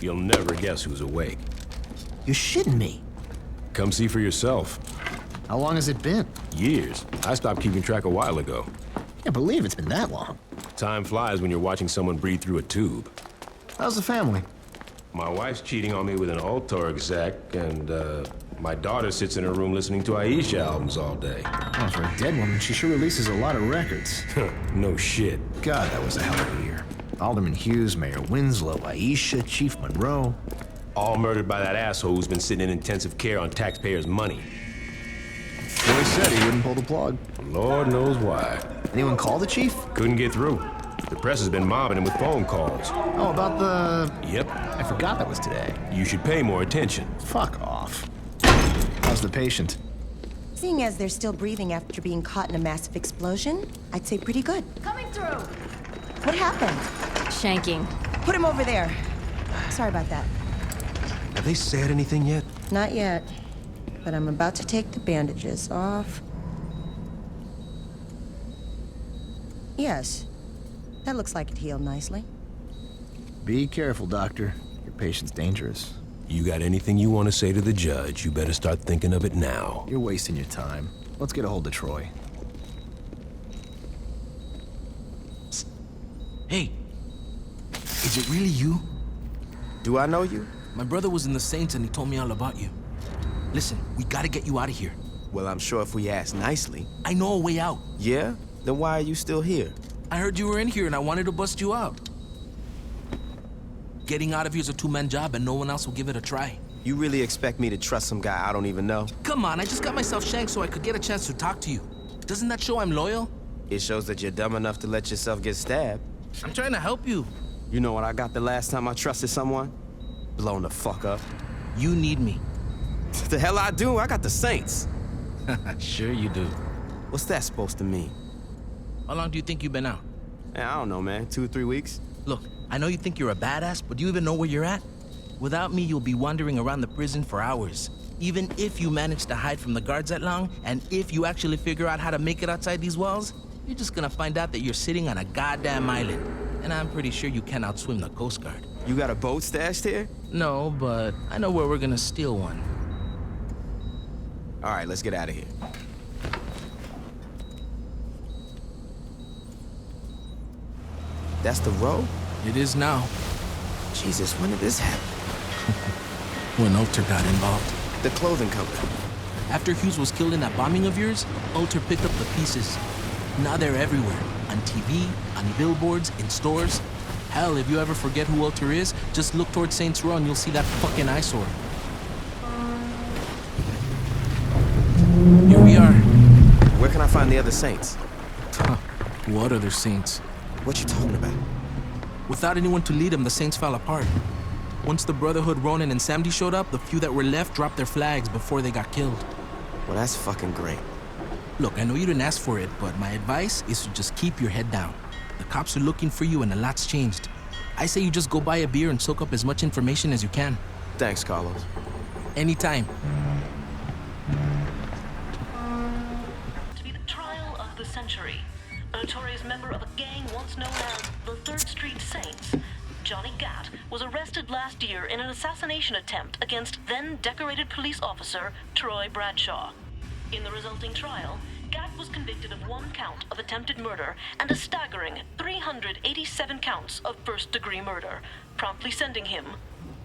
You'll never guess who's awake. You're shitting me. Come see for yourself. How long has it been? Years. I stopped keeping track a while ago. Can't believe it's been that long. Time flies when you're watching someone breathe through a tube. How's the family? My wife's cheating on me with an Altor exec, and my daughter sits in her room listening to Aisha albums all day. Oh, for a dead woman, she sure releases a lot of records. No shit. God, that was a hell of a year. Alderman Hughes, Mayor Winslow, Aisha, Chief Monroe. All murdered by that asshole who's been sitting in intensive care on taxpayers' money. Boy said he wouldn't pull the plug. Lord knows why. Anyone call the chief? Couldn't get through. The press has been mobbing him with phone calls. Oh, about the... Yep. I forgot that was today. You should pay more attention. Fuck off. How's the patient? Seeing as they're still breathing after being caught in a massive explosion, I'd say pretty good. Coming through! What happened? Shanking. Put him over there. Sorry about that. Have they said anything yet? Not yet. But I'm about to take the bandages off. Yes. That looks like it healed nicely. Be careful, Doctor. Your patient's dangerous. You got anything you want to say to the judge, you better start thinking of it now. You're wasting your time. Let's get a hold of Troy. Hey, is it really you? Do I know you? My brother was in the Saints and he told me all about you. Listen, we gotta get you out of here. Well, I'm sure if we ask nicely. I know a way out. Yeah? Then why are you still here? I heard you were in here and I wanted to bust you out. Getting out of here is a two-man job and no one else will give it a try. You really expect me to trust some guy I don't even know? Come on, I just got myself shanked so I could get a chance to talk to you. Doesn't that show I'm loyal? It shows that you're dumb enough to let yourself get stabbed. I'm trying to help you. You know what I got the last time I trusted someone? Blown the fuck up. You need me. The hell I do? I got the Saints. Sure you do. What's that supposed to mean? How long do you think you've been out? I don't know, man. 2 or 3 weeks? Look, I know you think you're a badass, but do you even know where you're at? Without me, you'll be wandering around the prison for hours. Even if you manage to hide from the guards that long, and if you actually figure out how to make it outside these walls, you're just gonna find out that you're sitting on a goddamn island. And I'm pretty sure you can't outswim the Coast Guard. You got a boat stashed here? No, but I know where we're gonna steal one. All right, let's get out of here. That's the road? It is now. Jesus, when did this happen? When Alter got involved. The clothing company. After Hughes was killed in that bombing of yours, Alter picked up the pieces. Now they're everywhere. On TV, on billboards, in stores. Hell, if you ever forget who Alter is, just look towards Saints Row and you'll see that fucking eyesore. Here we are. Where can I find the other Saints? What other Saints? What you talking about? Without anyone to lead them, the Saints fell apart. Once the Brotherhood, Ronin, and Samdi showed up, the few that were left dropped their flags before they got killed. Well, that's fucking great. Look, I know you didn't ask for it, but my advice is to just keep your head down. The cops are looking for you and a lot's changed. I say you just go buy a beer and soak up as much information as you can. Thanks, Carlos. Anytime. To be the trial of the century. A notorious member of a gang once known as the 3rd Street Saints, Johnny Gat, was arrested last year in an assassination attempt against then decorated police officer Troy Bradshaw. In the resulting trial, Gat was convicted of 1 count of attempted murder and a staggering 387 counts of first-degree murder, promptly sending him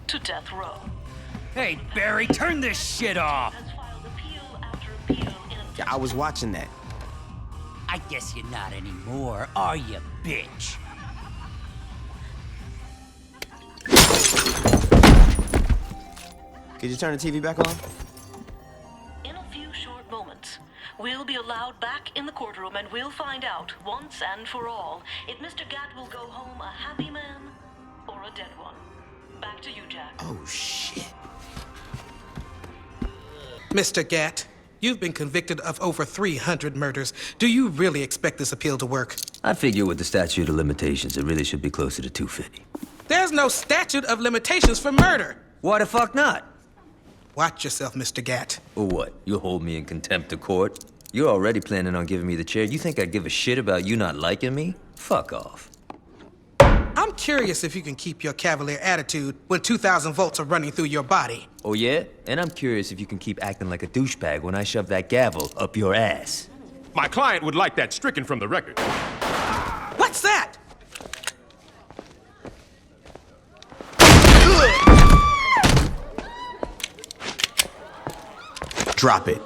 to death row. Hey, Barry, turn this shit off! Has filed appeal after appeal in a Yeah, I was watching that. I guess you're not anymore, are you, bitch? Could you turn the TV back on? In a few short moments, we'll be allowed back in the courtroom and we'll find out once and for all if Mr. Gat will go home a happy man or a dead one. Back to you, Jack. Oh, shit. Mr. Gat, you've been convicted of over 300 murders. Do you really expect this appeal to work? I figure with the statute of limitations, it really should be closer to 250. There's no statute of limitations for murder. Why the fuck not? Watch yourself, Mr. Gat. Or what? You'll hold me in contempt of court? You're already planning on giving me the chair. You think I'd give a shit about you not liking me? Fuck off. I'm I'm curious if you can keep your cavalier attitude when 2,000 volts are running through your body. Oh, yeah? And I'm curious if you can keep acting like a douchebag when I shove that gavel up your ass. My client would like that stricken from the record. What's that? Drop it.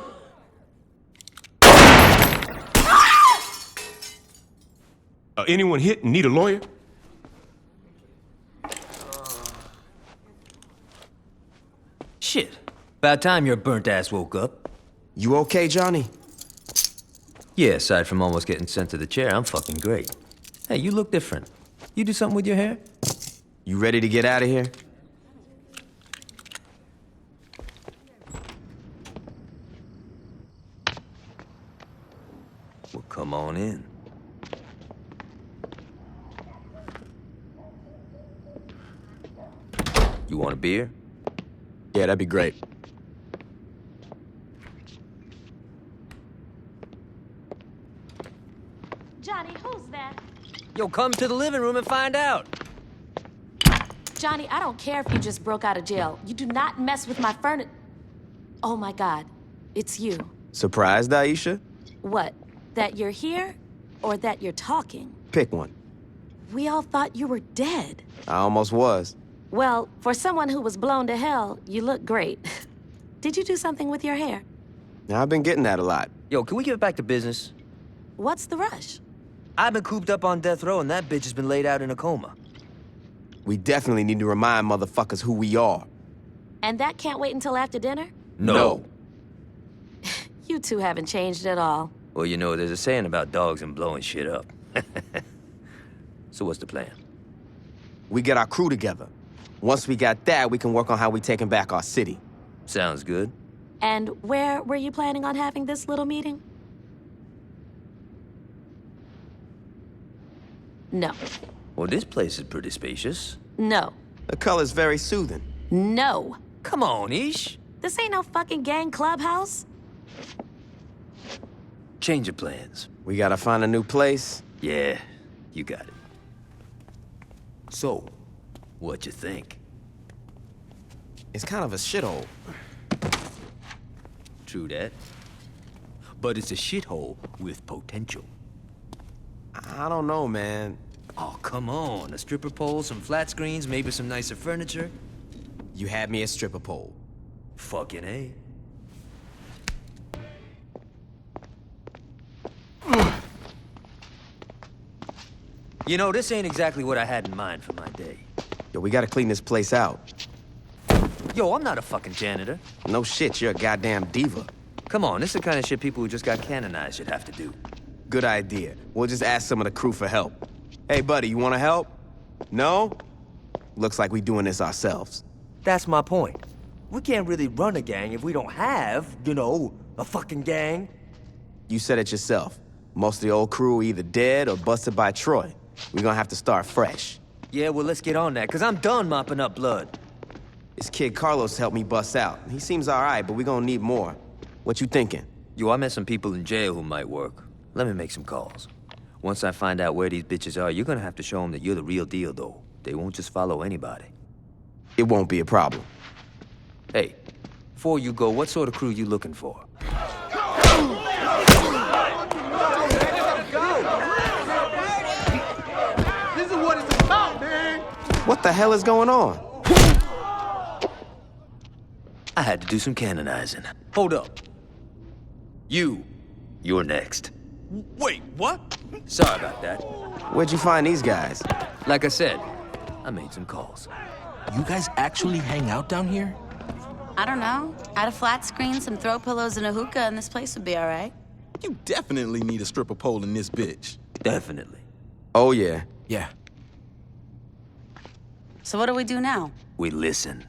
Anyone hit and need a lawyer? Shit. About time your burnt ass woke up. You okay, Johnny? Yeah, aside from almost getting sent to the chair, I'm fucking great. Hey, you look different. You do something with your hair? You ready to get out of here? Well, come on in. You want a beer? Yeah, that'd be great. Johnny, who's that? Yo, come to the living room and find out. Johnny, I don't care if you just broke out of jail. You do not mess with my furniture. Oh my God, it's you. Surprised, Aisha? What, that you're here or that you're talking? Pick one. We all thought you were dead. I almost was. Well, for someone who was blown to hell, you look great. Did you do something with your hair? Now, I've been getting that a lot. Yo, can we get back to business? What's the rush? I've been cooped up on death row and that bitch has been laid out in a coma. We definitely need to remind motherfuckers who we are. And that can't wait until after dinner? No. You two haven't changed at all. Well, you know, there's a saying about dogs and blowing shit up. So what's the plan? We get our crew together. Once we got that, we can work on how we taking back our city. Sounds good. And where were you planning on having this little meeting? No. Well, this place is pretty spacious. No. The color's very soothing. No. Come on, Ish. This ain't no fucking gang clubhouse. Change of plans. We gotta find a new place. Yeah, you got it. So, what you think? It's kind of a shithole. True that. But it's a shithole with potential. I don't know, man. Oh, come on. A stripper pole, some flat screens, maybe some nicer furniture. You had me a stripper pole. Fucking A. You know, this ain't exactly what I had in mind for my day. Yo, we gotta clean this place out. Yo, I'm not a fucking janitor. No shit, you're a goddamn diva. Come on, this is the kind of shit people who just got canonized should have to do. Good idea. We'll just ask some of the crew for help. Hey, buddy, you wanna help? No? Looks like we doing this ourselves. That's my point. We can't really run a gang if we don't have, you know, a fucking gang. You said it yourself. Most of the old crew are either dead or busted by Troy. We're gonna have to start fresh. Yeah, well, let's get on that, because I'm done mopping up blood. This kid Carlos helped me bust out. He seems all right, but we're gonna need more. What you thinking? Yo, I met some people in jail who might work. Let me make some calls. Once I find out where these bitches are, you're gonna have to show them that you're the real deal, though. They won't just follow anybody. It won't be a problem. Hey, before you go, what sort of crew you looking for? This is what it's about, man. What the hell is going on? I had to do some canonizing. Hold up. You're next. Wait, what? Sorry about that. Where'd you find these guys? Like I said, I made some calls. You guys actually hang out down here? I don't know. Add a flat screen, some throw pillows, and a hookah, and this place would be all right. You definitely need a stripper pole in this bitch. Definitely. Oh, yeah. Yeah. So what do we do now? We listen.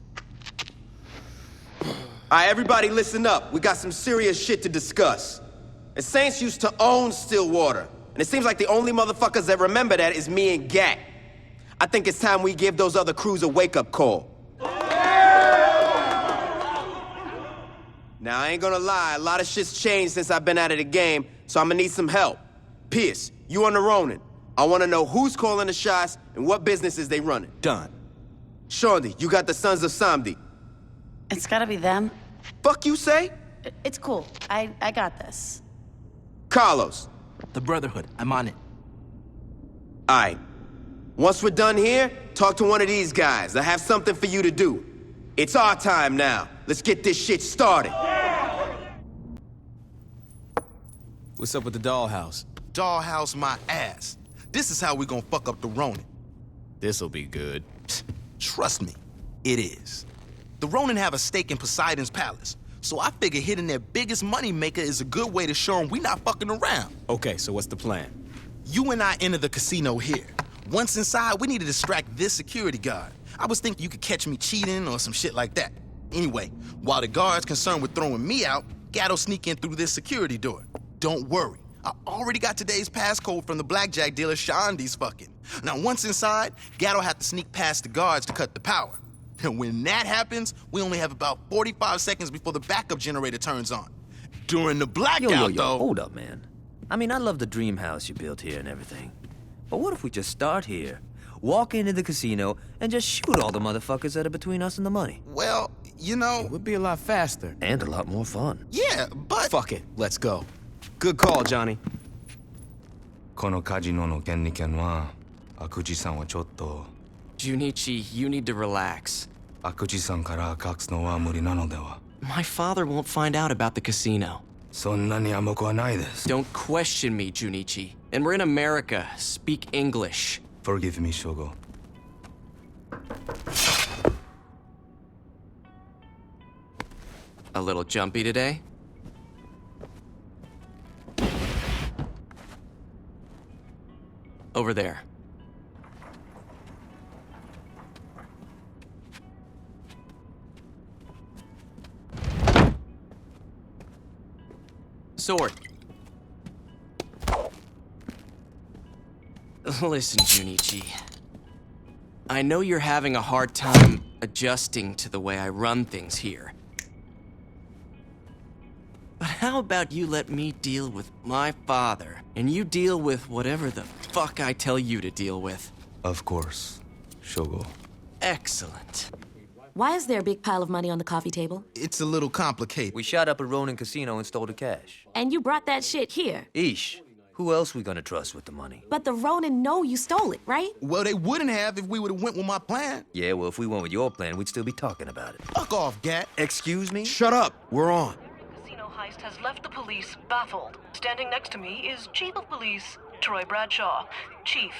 All right, everybody listen up. We got some serious shit to discuss. The Saints used to own Stillwater, and it seems like the only motherfuckers that remember that is me and Gat. I think it's time we give those other crews a wake-up call. Now, I ain't gonna lie, a lot of shit's changed since I've been out of the game, so I'm gonna need some help. Pierce, you on the Ronin. I want to know who's calling the shots and what businesses they running. Done. Shorty, you got the Sons of Samdi. It's gotta be them. Fuck you say? It's cool. I got this. Carlos. The Brotherhood. I'm on it. All right. Once we're done here, talk to one of these guys. I have something for you to do. It's our time now. Let's get this shit started. What's up with the dollhouse? Dollhouse my ass. This is how we gonna fuck up the Ronin. This'll be good. Trust me, it is. The Ronin have a stake in Poseidon's palace, so I figure hitting their biggest money maker is a good way to show them we not fucking around. Okay, so what's the plan? You and I enter the casino here. Once inside, we need to distract this security guard. I was thinking you could catch me cheating or some shit like that. Anyway, while the guard's concerned with throwing me out, Gatto sneak in through this security door. Don't worry, I already got today's passcode from the blackjack dealer Shandi's fucking. Now once inside, Gatto have to sneak past the guards to cut the power. And when that happens, we only have about 45 seconds before the backup generator turns on. During the blackout, though... Hold up, man. I mean, I love the dream house you built here and everything. But what if we just start here, walk into the casino, and just shoot all the motherfuckers that are between us and the money? Well, you know... It would be a lot faster. And a lot more fun. Yeah, but... Fuck it, let's go. Good call, Johnny. このカジノの権利権は、悪事さんはちょっと。Junichi, you need to relax. 悪事さんから隠すのは無理なのでは。My father won't find out about the casino. そんなに甘くはないです。Don't question me, Junichi. And we're in America. Speak English. Forgive me, Shogo. A little jumpy today? Over there. Sword. Listen, Junichi. I know you're having a hard time adjusting to the way I run things here. But how about you let me deal with my father, and you deal with whatever the fuck I tell you to deal with? Of course, Shogo. Excellent. Why is there a big pile of money on the coffee table? It's a little complicated. We shot up a Ronin casino and stole the cash. And you brought that shit here. Ish. Who else we gonna trust with the money? But the Ronin know you stole it, right? Well, they wouldn't have if we would've went with my plan. Yeah, well, if we went with your plan, we'd still be talking about it. Fuck off, Gat. Excuse me? Shut up. We're on. Casino heist has left the police baffled. Standing next to me is Chief of Police Troy Bradshaw. Chief,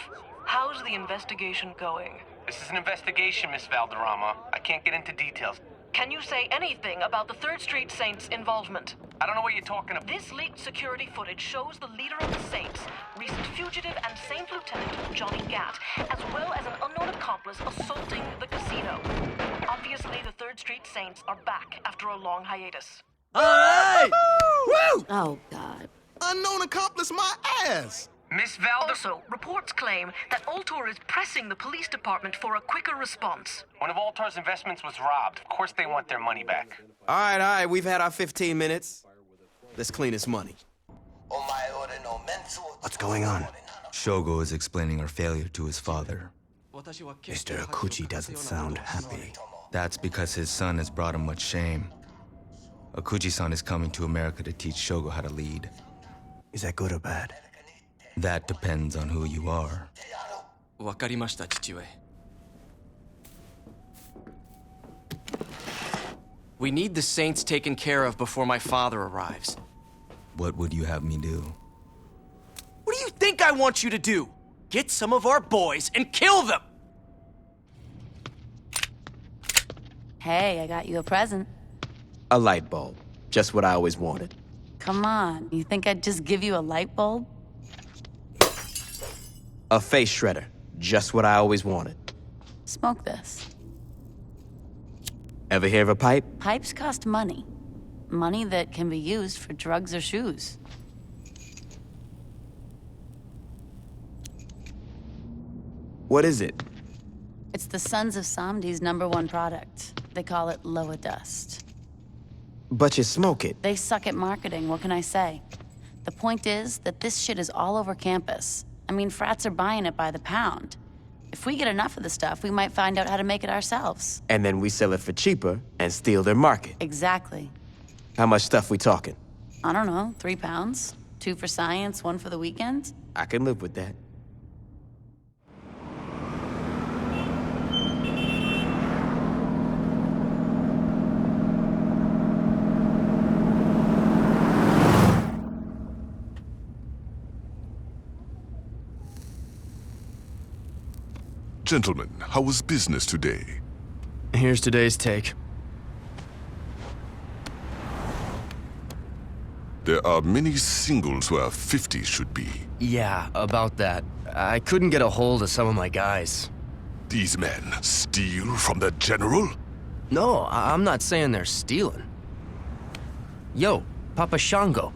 how's the investigation going? This is an investigation, Miss Valderrama. I can't get into details. Can you say anything about the 3rd Street Saints' involvement? I don't know what you're talking about. This leaked security footage shows the leader of the Saints, recent fugitive and Saint Lieutenant Johnny Gat, as well as an unknown accomplice assaulting the casino. Obviously, the 3rd Street Saints are back after a long hiatus. All right! Woo! Oh, God. Unknown accomplice my ass! Miss Valder... Also, reports claim that Ultor is pressing the police department for a quicker response. One of Altar's investments was robbed. Of course they want their money back. All right, we've had our 15 minutes. Let's clean this money. What's going on? Shogo is explaining our failure to his father. Mr. Akuchi doesn't sound happy. That's because his son has brought him much shame. Akuji-san is coming to America to teach Shogo how to lead. Is that good or bad? That depends on who you are. わかりました、父上. We need the Saints taken care of before my father arrives. What would you have me do? What do you think I want you to do? Get some of our boys and kill them! Hey, I got you a present. A light bulb. Just what I always wanted. Come on, you think I'd just give you a light bulb? A face shredder. Just what I always wanted. Smoke this. Ever hear of a pipe? Pipes cost money. Money that can be used for drugs or shoes. What is it? It's the Sons of Samdi's #1 product. They call it Loa Dust. But you smoke it. They suck at marketing, what can I say? The point is that this shit is all over campus. I mean, frats are buying it by the pound. If we get enough of the stuff, we might find out how to make it ourselves. And then we sell it for cheaper and steal their market. Exactly. How much stuff we talking? I don't know, 3 pounds. 2 for science, 1 for the weekend. I can live with that. Gentlemen, how was business today? Here's today's take. There are many singles where 50 should be. Yeah, about that. I couldn't get a hold of some of my guys. These men steal from the General? No, I'm not saying they're stealing. Yo, Papa Shango.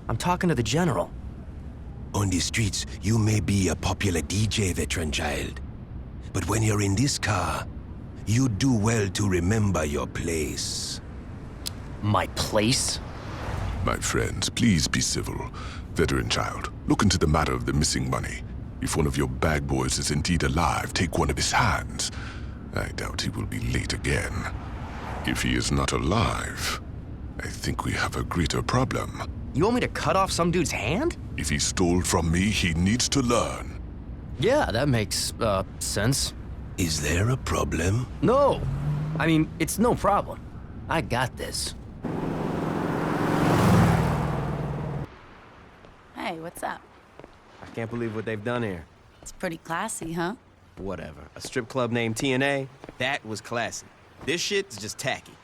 I'm talking to the General. On the streets, you may be a popular DJ, veteran child. But when you're in this car, you do well to remember your place. My place? My friends, please be civil. Veteran child, look into the matter of the missing money. If one of your bag boys is indeed alive, take one of his hands. I doubt he will be late again. If he is not alive, I think we have a greater problem. You want me to cut off some dude's hand? If he stole from me, he needs to learn. Yeah, that makes, sense. Is there a problem? No. I mean, it's no problem. I got this. Hey, what's up? I can't believe what they've done here. It's pretty classy, huh? Whatever. A strip club named TNA? That was classy. This shit is just tacky.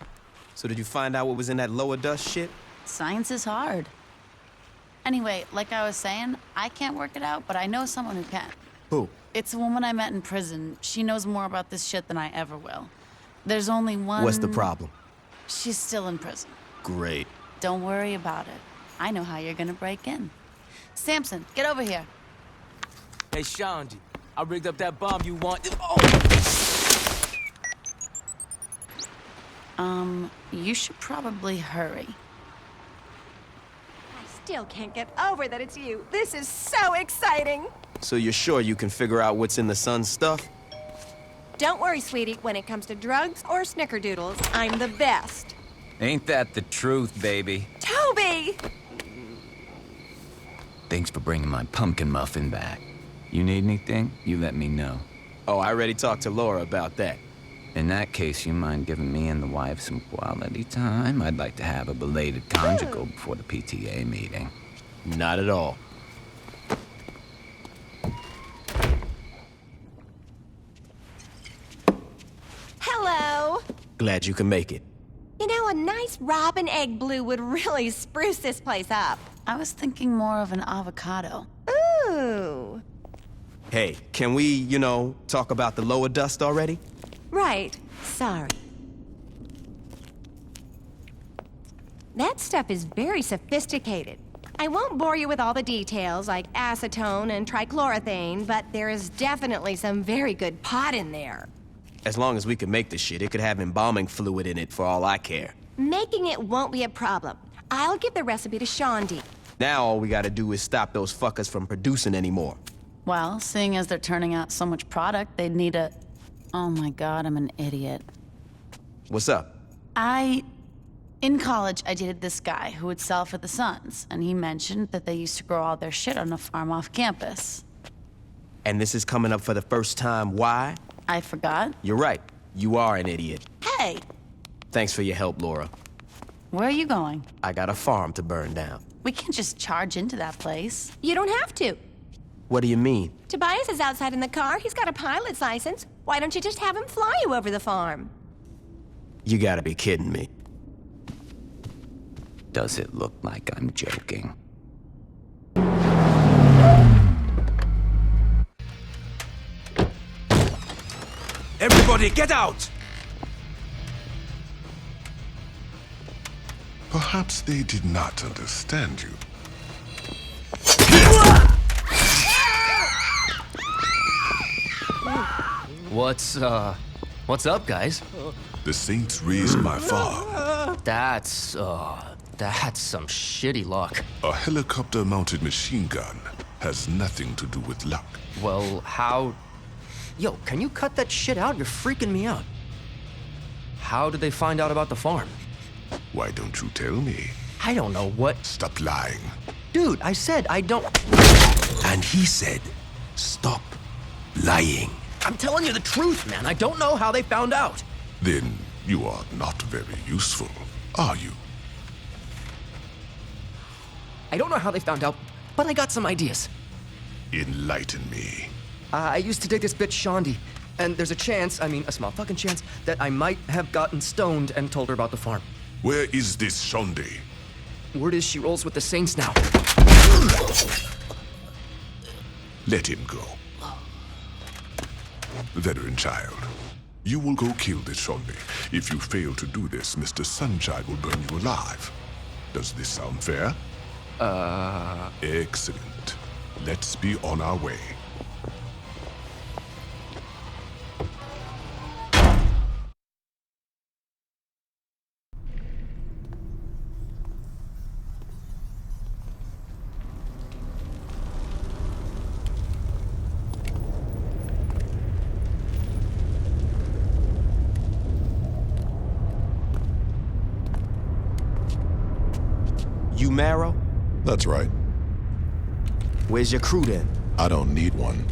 So did you find out what was in that lower dust shit? Science is hard. Anyway, like I was saying, I can't work it out, but I know someone who can. Who? It's a woman I met in prison. She knows more about this shit than I ever will. There's only one... What's the problem? She's still in prison. Great. Don't worry about it. I know how you're gonna break in. Samson, get over here. Hey, Shanji, I rigged up that bomb you want. Oh! You should probably hurry. Still can't get over that it's you. This is so exciting. So you're sure you can figure out what's in the sun's stuff? Don't worry, sweetie. When it comes to drugs or snickerdoodles, I'm the best. Ain't that the truth, baby? Toby! Thanks for bringing my pumpkin muffin back. You need anything, you let me know. Oh, I already talked to Laura about that. In that case, you mind giving me and the wife some quality time? I'd like to have a belated conjugal before the PTA meeting. Not at all. Hello. Glad you can make it. You know, a nice robin egg blue would really spruce this place up. I was thinking more of an avocado. Ooh. Hey, can we, talk about the lower dust already? Right. Sorry. That stuff is very sophisticated. I won't bore you with all the details, like acetone and trichloroethane, but there is definitely some very good pot in there. As long as we can make this shit, it could have embalming fluid in it for all I care. Making it won't be a problem. I'll give the recipe to Shaundi. Now all we gotta do is stop those fuckers from producing anymore. Well, seeing as they're turning out so much product, they'd need a... Oh my god, I'm an idiot. What's up? In college, I dated this guy who would sell for the Suns, and he mentioned that they used to grow all their shit on a farm off campus. And this is coming up for the first time. Why? I forgot. You're right. You are an idiot. Hey! Thanks for your help, Laura. Where are you going? I got a farm to burn down. We can't just charge into that place. You don't have to. What do you mean? Tobias is outside in the car. He's got a pilot's license. Why don't you just have him fly you over the farm? You gotta be kidding me. Does it look like I'm joking? Everybody, get out! Perhaps they did not understand you. What's up, guys? The Saints raised my farm. That's some shitty luck. A helicopter-mounted machine gun has nothing to do with luck. Well, how... Yo, can you cut that shit out? You're freaking me out. How did they find out about the farm? Why don't you tell me? I don't know what... Stop lying. Dude, I said I don't... And he said, stop lying. I'm telling you the truth, man. I don't know how they found out. Then you are not very useful, are you? I don't know how they found out, but I got some ideas. Enlighten me. I used to dig this bitch Shondi, and there's a chance, a small fucking chance, that I might have gotten stoned and told her about the farm. Where is this Shondi? Word is she rolls with the Saints now. Let him go. Veteran child, you will go kill this Shondi. If you fail to do this, Mr. Sunchild will burn you alive. Does this sound fair? Excellent. Let's be on our way. You Marrow? That's right. Where's your crew then? I don't need one.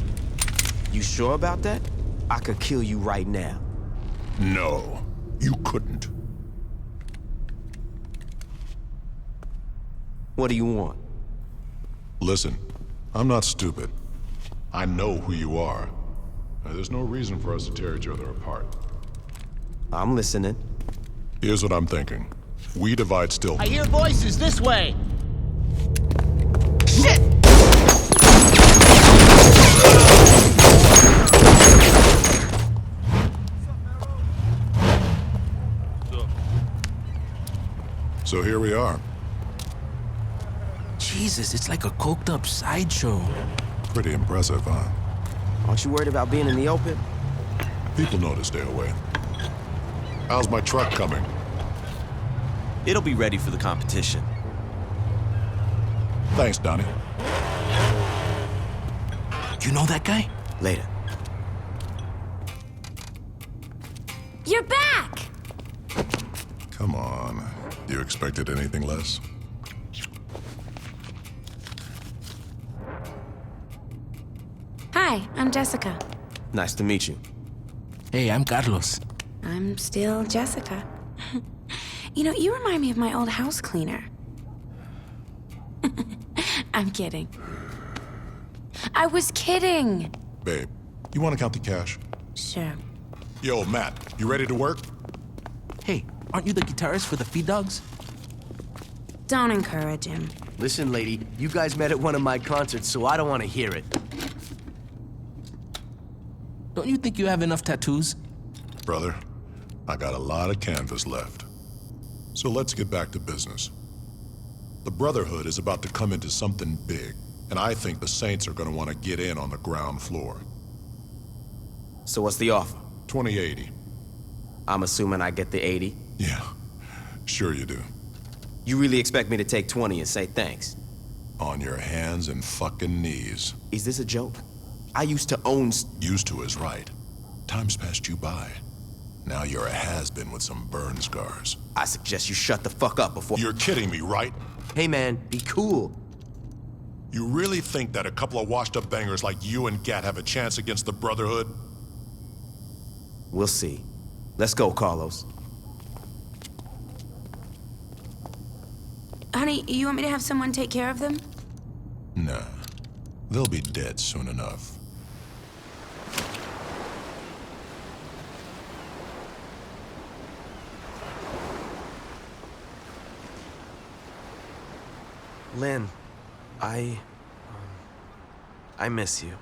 You sure about that? I could kill you right now. No, you couldn't. What do you want? Listen, I'm not stupid. I know who you are. There's no reason for us to tear each other apart. I'm listening. Here's what I'm thinking. We divide Stillman. I hear voices this way. Shit! So here we are. Jesus, it's like a coked up sideshow. Pretty impressive, huh? Aren't you worried about being in the open? People know to stay away. How's my truck coming? It'll be ready for the competition. Thanks, Donnie. You know that guy? Later. You're back! Come on. You expected anything less? Hi, I'm Jessica. Nice to meet you. Hey, I'm Carlos. I'm still Jessica. You know, you remind me of my old house cleaner. I'm kidding. I was kidding. Babe, you want to count the cash? Sure. Yo, Matt, you ready to work? Hey, aren't you the guitarist for the Feed Dogs? Don't encourage him. Listen, lady, you guys met at one of my concerts, so I don't want to hear it. Don't you think you have enough tattoos? Brother, I got a lot of canvas left. So let's get back to business. The Brotherhood is about to come into something big, and I think the Saints are going to want to get in on the ground floor. So what's the offer? 2080. I'm assuming I get the 80? Yeah, sure you do. You really expect me to take 20 and say thanks? On your hands and fucking knees. Is this a joke? I used to own... Used to is right. Time's passed you by. Now you're a has-been with some burn scars. I suggest you shut the fuck up before... You're kidding me, right? Hey man, be cool. You really think that a couple of washed-up bangers like you and Gat have a chance against the Brotherhood? We'll see. Let's go, Carlos. Honey, you want me to have someone take care of them? Nah. They'll be dead soon enough. Lynn, I miss you.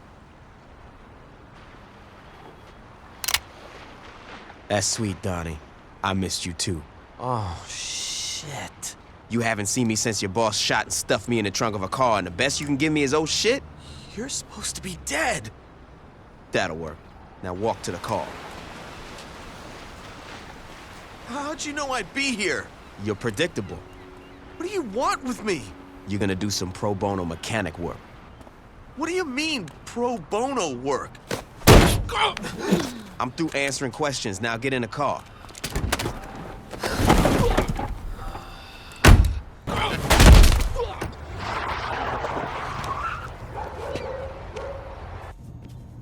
That's sweet, Donnie. I missed you too. Oh, shit. You haven't seen me since your boss shot and stuffed me in the trunk of a car, and the best you can give me is oh shit? You're supposed to be dead. That'll work. Now walk to the car. How'd you know I'd be here? You're predictable. What do you want with me? You're gonna do some pro bono mechanic work. What do you mean, pro bono work? I'm through answering questions. Now get in the car.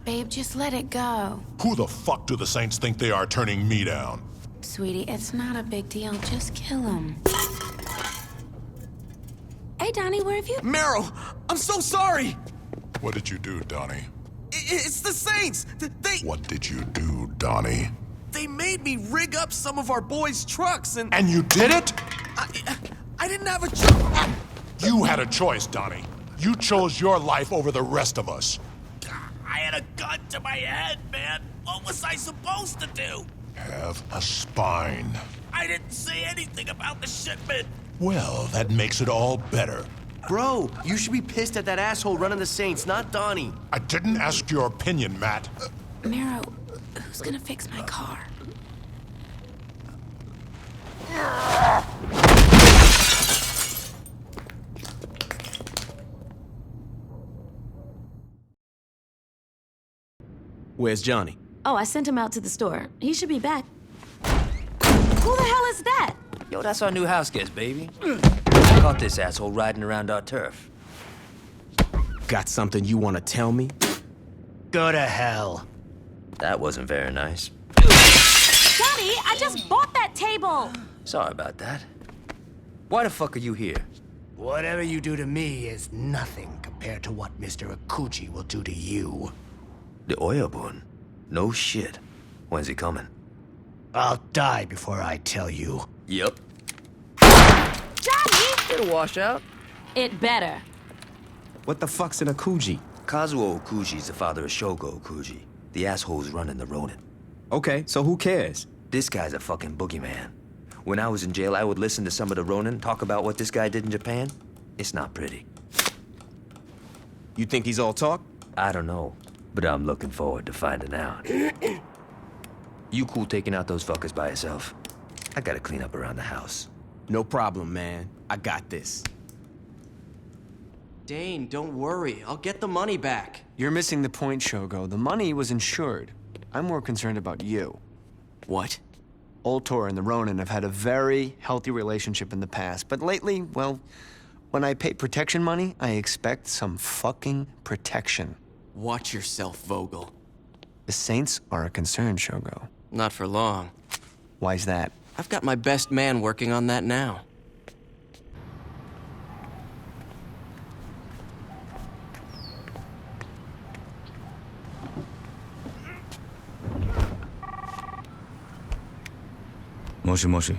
Babe, just let it go. Who the fuck do the Saints think they are turning me down? Sweetie, it's not a big deal. Just kill him. Hey, Donnie, where have you... Meryl, I'm so sorry! What did you do, Donnie? It's the Saints! What did you do, Donnie? They made me rig up some of our boys' trucks and... And you did it? I didn't have a choice. You had a choice, Donnie. You chose your life over the rest of us. I had a gun to my head, man. What was I supposed to do? Have a spine. I didn't say anything about the shipment. Well, that makes it all better. Bro, you should be pissed at that asshole running the Saints, not Donnie. I didn't ask your opinion, Matt. Mero, who's gonna fix my car? Where's Johnny? Oh, I sent him out to the store. He should be back. Who the hell is that? Yo, that's our new house guest, baby. Caught this asshole riding around our turf. Got something you want to tell me? Go to hell. That wasn't very nice. Johnny, I just bought that table! Sorry about that. Why the fuck are you here? Whatever you do to me is nothing compared to what Mr. Akuchi will do to you. The Oyabun? No shit. When's he coming? I'll die before I tell you. Yup. Johnny! It'll wash out. It better. What the fuck's an Akuji? Kazuo Okuji's the father of Shogo Okuji. The asshole's running the Ronin. Okay, so who cares? This guy's a fucking boogeyman. When I was in jail, I would listen to some of the Ronin talk about what this guy did in Japan. It's not pretty. You think he's all talk? I don't know, but I'm looking forward to finding out. You cool taking out those fuckers by yourself? I gotta clean up around the house. No problem, man. I got this. Dane, don't worry. I'll get the money back. You're missing the point, Shogo. The money was insured. I'm more concerned about you. What? Ultor and the Ronin have had a very healthy relationship in the past, but lately, well, when I pay protection money, I expect some fucking protection. Watch yourself, Vogel. The Saints are a concern, Shogo. Not for long. Why's that? I've got my best man working on that now. Moshi Moshi.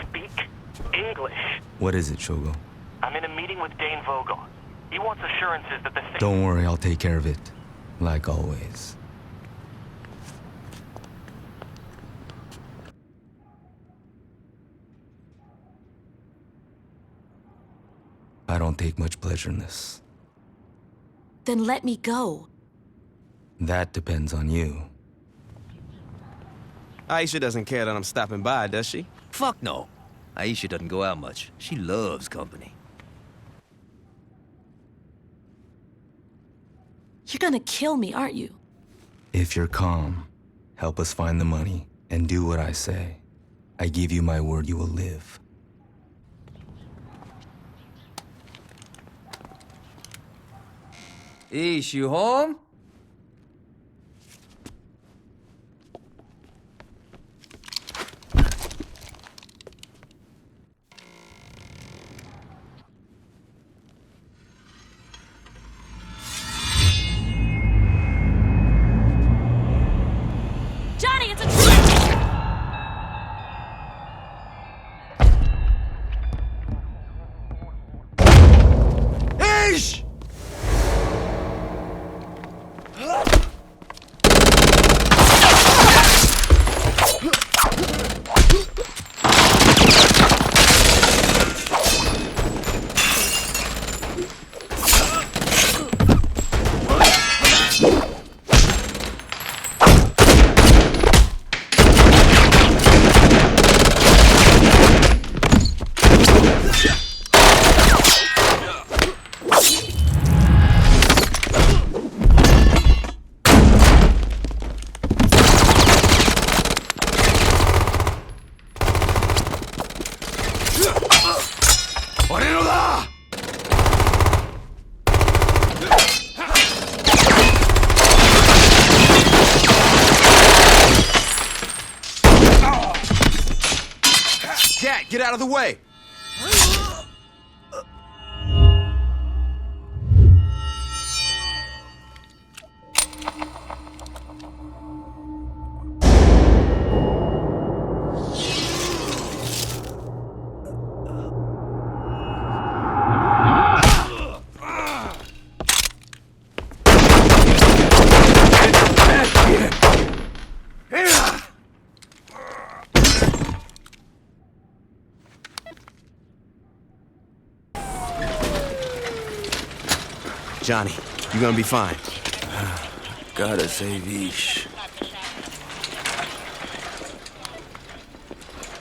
Speak English. What is it, Shogo? I'm in a meeting with Dane Vogel. He wants assurances that the thing... Don't worry, I'll take care of it. Like always. I don't take much pleasure in this. Then let me go. That depends on you. Aisha doesn't care that I'm stopping by, does she? Fuck no. Aisha doesn't go out much. She loves company. You're gonna kill me, aren't you? If you're calm, help us find the money, and do what I say. I give you my word you will live. Ish, you home? Johnny, it's a trick! Ish! Gat, get out of the way! Johnny, you're gonna be fine. Gotta save Ish.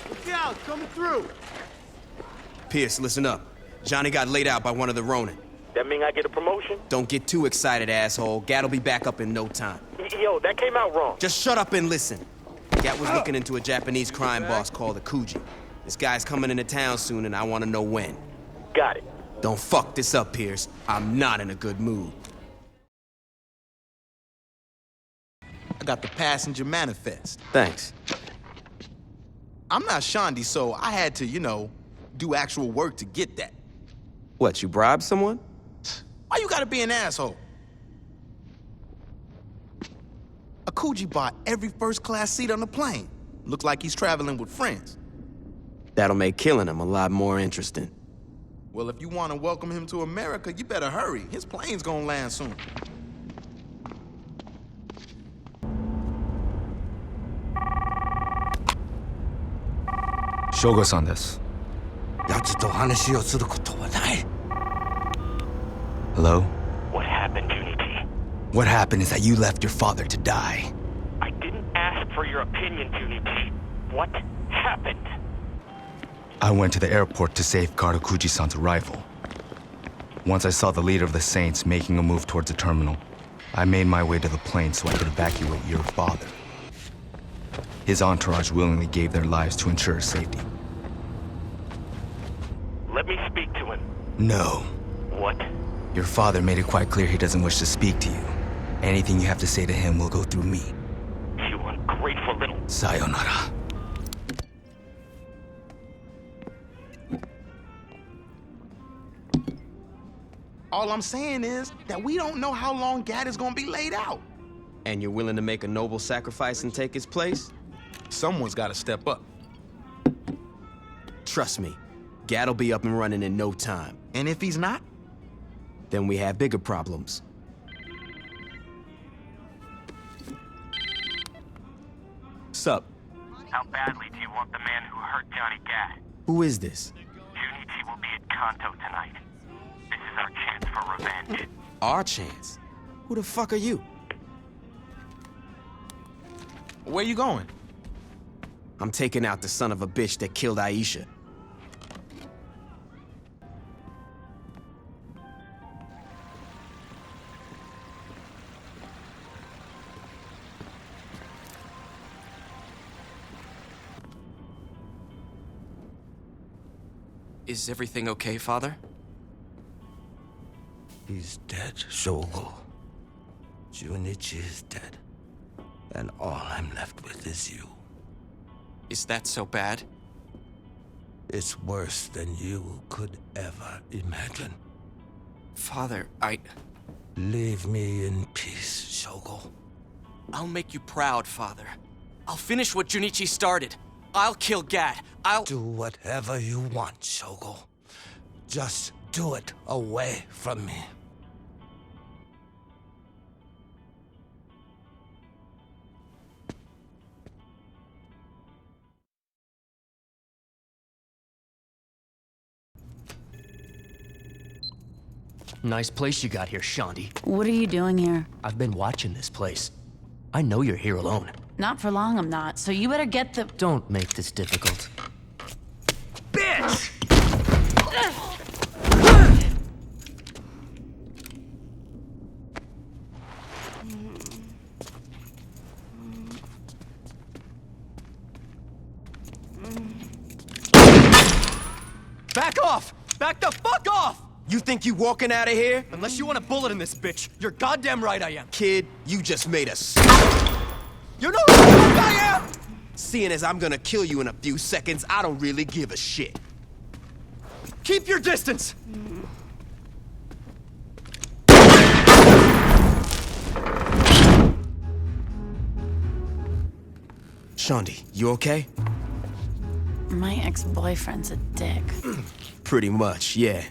Look out, coming through! Pierce, listen up. Johnny got laid out by one of the Ronin. That mean I get a promotion? Don't get too excited, asshole. Gat'll be back up in no time. Yo, that came out wrong. Just shut up and listen. Gat was looking into a Japanese crime boss called Akuji. This guy's coming into town soon, and I want to know when. Got it. Don't fuck this up, Pierce. I'm not in a good mood. I got the passenger manifest. Thanks. I'm not Shondi, so I had to, do actual work to get that. What, you bribed someone? Why you gotta be an asshole? Akuji bought every first-class seat on the plane. Looks like he's traveling with friends. That'll make killing him a lot more interesting. Well, if you want to welcome him to America, you better hurry. His plane's gonna land soon. Shogo-san desu. Hello? What happened, Junichi? What happened is that you left your father to die. I didn't ask for your opinion, Junichi. What happened? I went to the airport to safeguard Okuji-san's arrival. Once I saw the leader of the Saints making a move towards the terminal, I made my way to the plane so I could evacuate your father. His entourage willingly gave their lives to ensure his safety. Let me speak to him. No. What? Your father made it quite clear he doesn't wish to speak to you. Anything you have to say to him will go through me. You ungrateful little... Sayonara. All I'm saying is that we don't know how long Gat is gonna be laid out. And you're willing to make a noble sacrifice and take his place? Someone's gotta step up. Trust me, Gat'll be up and running in no time. And if he's not? Then we have bigger problems. Sup? How badly do you want the man who hurt Johnny Gat? Who is this? Junichi will be at Kanto tonight. This is our chance for revenge. Our chance? Who the fuck are you? Where you going? I'm taking out the son of a bitch that killed Aisha. Is everything okay, Father? He's dead, Shogo. Junichi is dead. And all I'm left with is you. Is that so bad? It's worse than you could ever imagine. Father, Leave me in peace, Shogo. I'll make you proud, Father. I'll finish what Junichi started. I'll kill Gat. I'll... Do whatever you want, Shogo. Just do it away from me. Nice place you got here, Shondi. What are you doing here? I've been watching this place. I know you're here alone. Not for long, I'm not, so you better get the... Don't make this difficult. Bitch! Back off! Back the fuck off! You think you walking out of here? Unless you want a bullet in this bitch, you're goddamn right I am. Kid, you just made us. You know who the fuck I am? Seeing as I'm gonna kill you in a few seconds, I don't really give a shit. Keep your distance! Shaundi, you okay? My ex-boyfriend's a dick. Pretty much, yeah.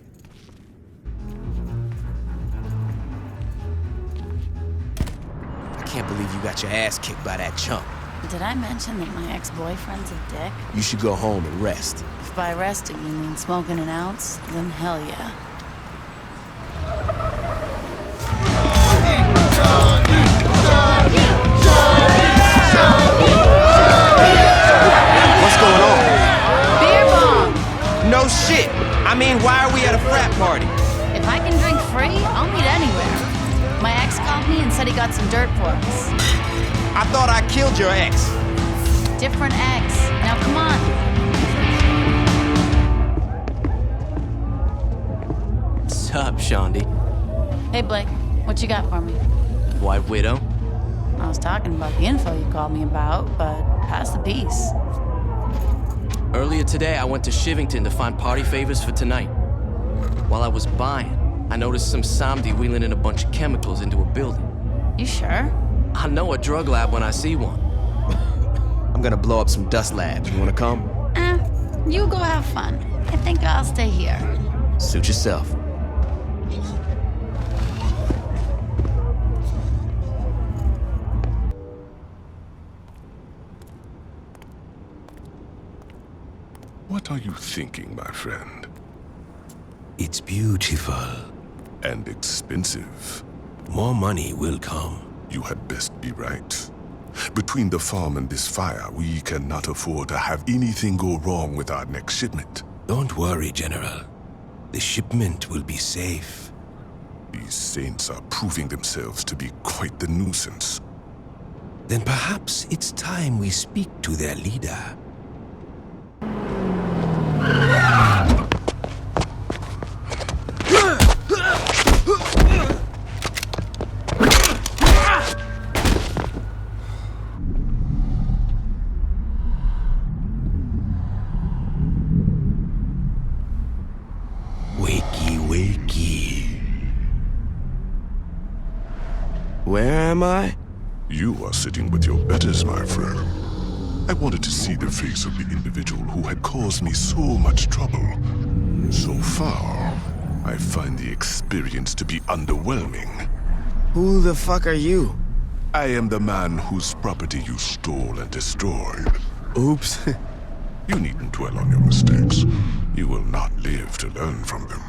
I can't believe you got your ass kicked by that chump. Did I mention that my ex-boyfriend's a dick? You should go home and rest. If by resting you mean smoking an ounce, then hell yeah. What's going on? Beer bong! No shit! I mean, why are we at a frat party? If I can drink free, I'll meet anywhere. My ex called me and said he got some dirt for us. I thought I killed your ex. Different ex. Now come on. What's up, Shaundi? Hey Blake, what you got for me? White Widow? I was talking about the info you called me about, but pass the peace. Earlier today, I went to Shivington to find party favors for tonight. While I was buying, I noticed some Samdi wheeling in a bunch of chemicals into a building. You sure? I know a drug lab when I see one. I'm gonna blow up some dust labs. You wanna come? You go have fun. I think I'll stay here. Suit yourself. What are you thinking, my friend? It's beautiful. And expensive. More money will come. You had best be right. Between the farm and this fire, we cannot afford to have anything go wrong with our next shipment. Don't worry, General. The shipment will be safe. These saints are proving themselves to be quite the nuisance. Then perhaps it's time we speak to their leader. Where am I? You are sitting with your betters, my friend. I wanted to see the face of the individual who had caused me so much trouble. So far, I find the experience to be underwhelming. Who the fuck are you? I am the man whose property you stole and destroyed. Oops. You needn't dwell on your mistakes. You will not live to learn from them.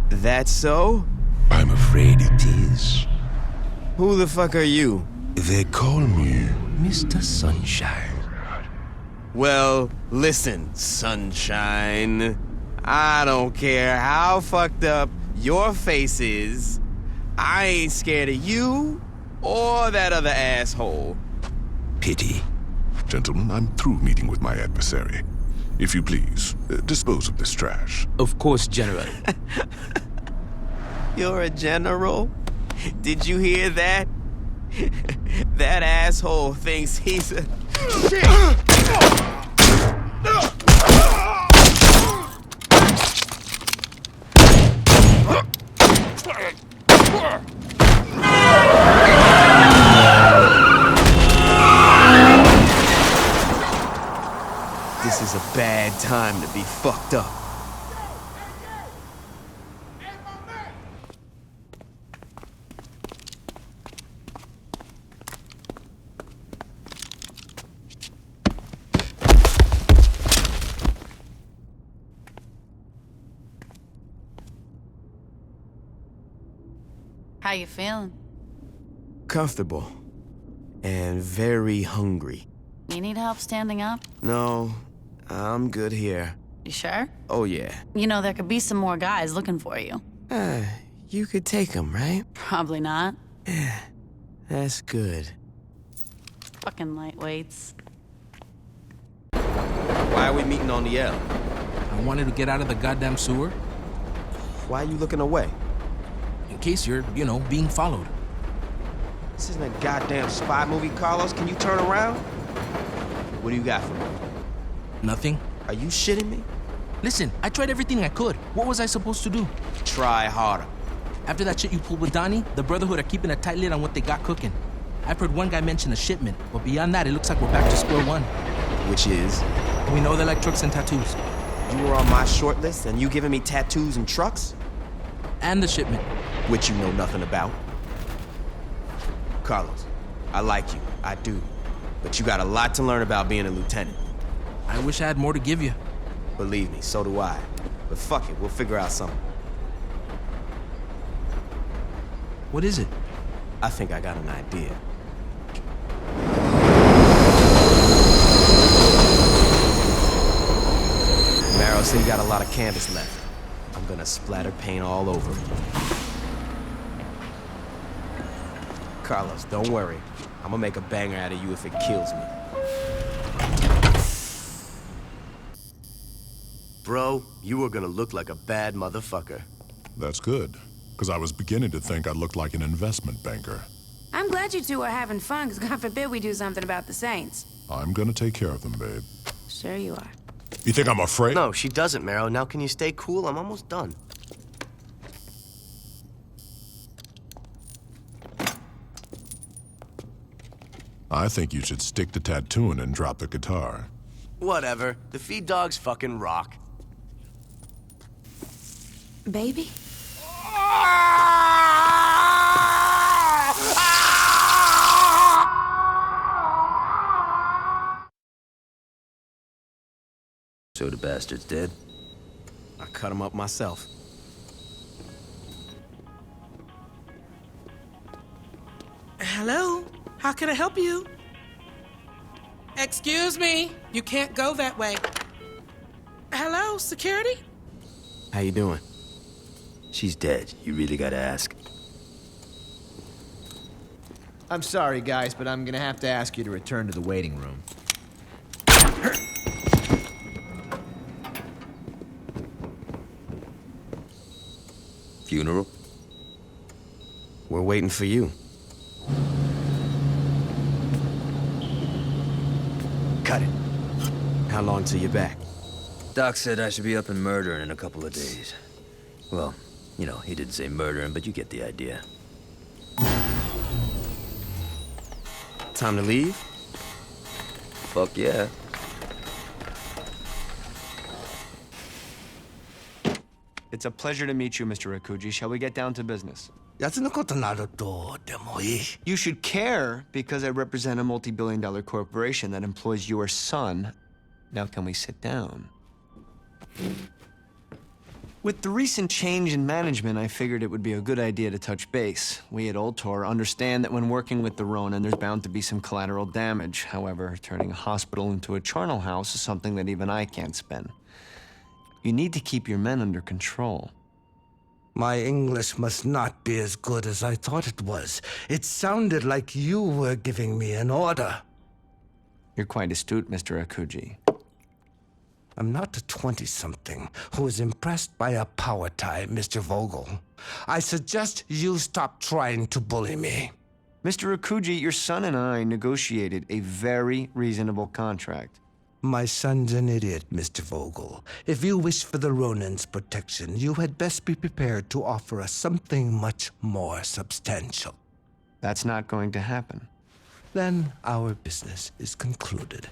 That's so? I'm afraid it is. Who the fuck are you? They call me Mr. Sunshine. Well, listen, Sunshine. I don't care how fucked up your face is. I ain't scared of you or that other asshole. Pity. Gentlemen, I'm through meeting with my adversary. If you please, dispose of this trash. Of course, General. You're a general? Did you hear that? That asshole thinks he's a... Shit! This is a bad time to be fucked up. How you feeling? Comfortable. And very hungry. You need help standing up? No, I'm good here. You sure? Oh, yeah. You know, there could be some more guys looking for you. You could take them, right? Probably not. Yeah, that's good. Fucking lightweights. Why are we meeting on the L? I wanted to get out of the goddamn sewer. Why are you looking away? In case you're, being followed. This isn't a goddamn spy movie, Carlos. Can you turn around? What do you got for me? Nothing. Are you shitting me? Listen, I tried everything I could. What was I supposed to do? Try harder. After that shit you pulled with Donnie, the Brotherhood are keeping a tight lid on what they got cooking. I've heard one guy mention a shipment, but beyond that, it looks like we're back to square one. Which is? We know they like trucks and tattoos. You were on my short list, and you giving me tattoos and trucks? And the shipment. Which you know nothing about. Carlos, I like you. I do. But you got a lot to learn about being a lieutenant. I wish I had more to give you. Believe me, so do I. But fuck it, we'll figure out something. What is it? I think I got an idea. Marrow said you got a lot of canvas left. I'm gonna splatter paint all over it. Carlos, don't worry. I'm gonna make a banger out of you if it kills me. Bro, you were gonna look like a bad motherfucker. That's good, because I was beginning to think I looked like an investment banker. I'm glad you two are having fun, because God forbid we do something about the Saints. I'm gonna take care of them, babe. Sure you are. You think I'm afraid? No, she doesn't, Marrow. Now can you stay cool? I'm almost done. I think you should stick to tattooing and drop the guitar. Whatever. The feed dogs fucking rock. Baby? So the bastard's dead? I cut him up myself. Hello? How can I help you? Excuse me. You can't go that way. Hello, security? How you doing? She's dead. You really gotta ask. I'm sorry, guys, but I'm gonna have to ask you to return to the waiting room. Funeral? We're waiting for you. Cut it. How long till you're back? Doc said I should be up and murdering in a couple of days. Well, you know, he didn't say murdering, but you get the idea. Time to leave? Fuck yeah. It's a pleasure to meet you, Mr. Akuji. Shall we get down to business? You should care because I represent a multi-billion-dollar corporation that employs your son. Now can we sit down? With the recent change in management, I figured it would be a good idea to touch base. We at Ultor understand that when working with the Ronin, there's bound to be some collateral damage. However, turning a hospital into a charnel house is something that even I can't spin. You need to keep your men under control. My English must not be as good as I thought it was. It sounded like you were giving me an order. You're quite astute, Mr. Akuji. I'm not a 20-something who is impressed by a power tie, Mr. Vogel. I suggest you stop trying to bully me. Mr. Akuji, your son and I negotiated a very reasonable contract. My son's an idiot, Mr. Vogel. If you wish for the Ronin's protection, you had best be prepared to offer us something much more substantial. That's not going to happen. Then our business is concluded.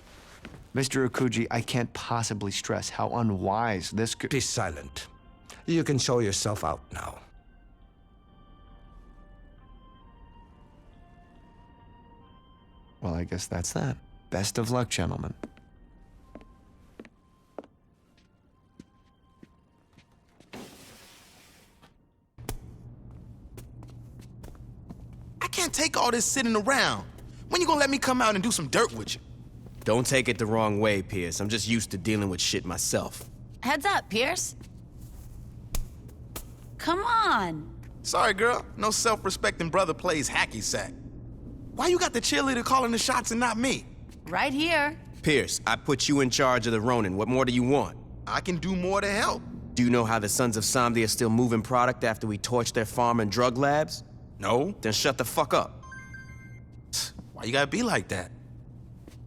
Mr. Akuji, I can't possibly stress how unwise this could— Be silent. You can show yourself out now. Well, I guess that's that. Best of luck, gentlemen. I can't take all this sitting around. When you gonna let me come out and do some dirt with you? Don't take it the wrong way, Pierce. I'm just used to dealing with shit myself. Heads up, Pierce. Come on. Sorry, girl. No self-respecting brother plays hacky sack. Why you got the cheerleader calling the shots and not me? Right here. Pierce, I put you in charge of the Ronin. What more do you want? I can do more to help. Do you know how the Sons of Samdi are still moving product after we torched their farm and drug labs? No. Then shut the fuck up. Why you gotta be like that?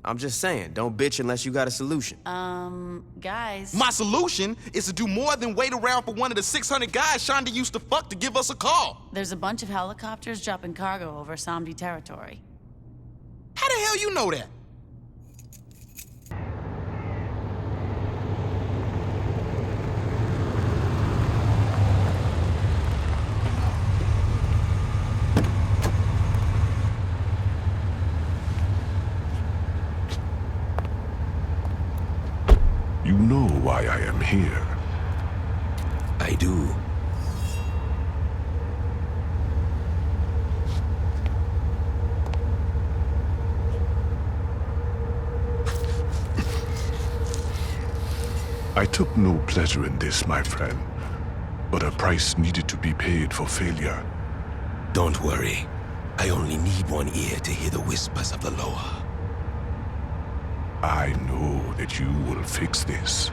I'm just saying, don't bitch unless you got a solution. Guys. My solution is to do more than wait around for one of the 600 guys Shonda used to fuck to give us a call. There's a bunch of helicopters dropping cargo over Samdi territory. How the hell you know that? You know why I am here. I do. I took no pleasure in this, my friend, but a price needed to be paid for failure. Don't worry. I only need one ear to hear the whispers of the Loa. I know that you will fix this.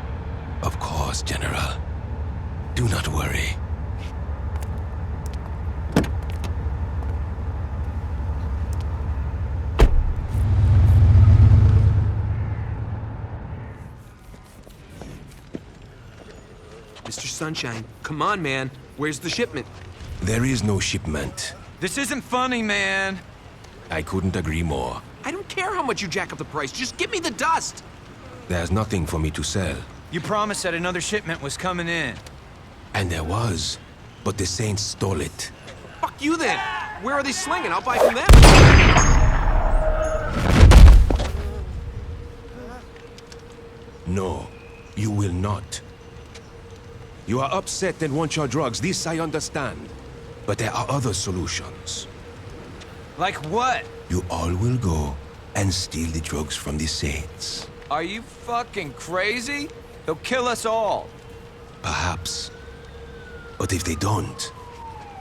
Of course, General. Do not worry. Mr. Sunshine, come on, man. Where's the shipment? There is no shipment. This isn't funny, man. I couldn't agree more. I don't care how much you jack up the price. Just give me the dust. There's nothing for me to sell. You promised that another shipment was coming in. And there was, but the Saints stole it. Fuck you then. Where are they slinging? I'll buy from them. No, you will not. You are upset and want your drugs. This I understand. But there are other solutions. Like what? You all will go and steal the drugs from the Saints. Are you fucking crazy? They'll kill us all. Perhaps. But if they don't,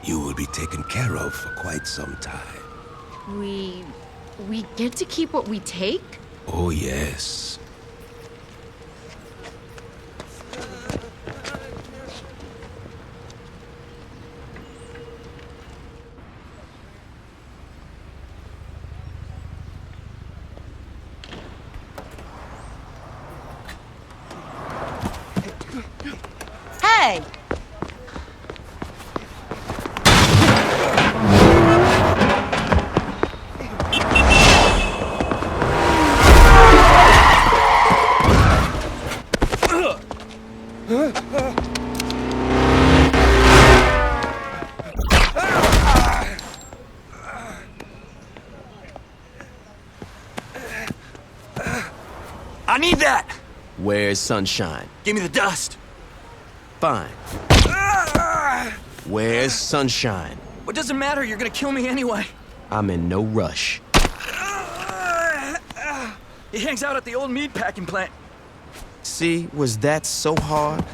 you will be taken care of for quite some time. We get to keep what we take? Oh, yes. Hey! I need that! Where's Sunshine? Give me the dust. Fine. Where's Sunshine? What does it matter? You're gonna kill me anyway. I'm in no rush. He hangs out at the old meat packing plant. See, was that so hard?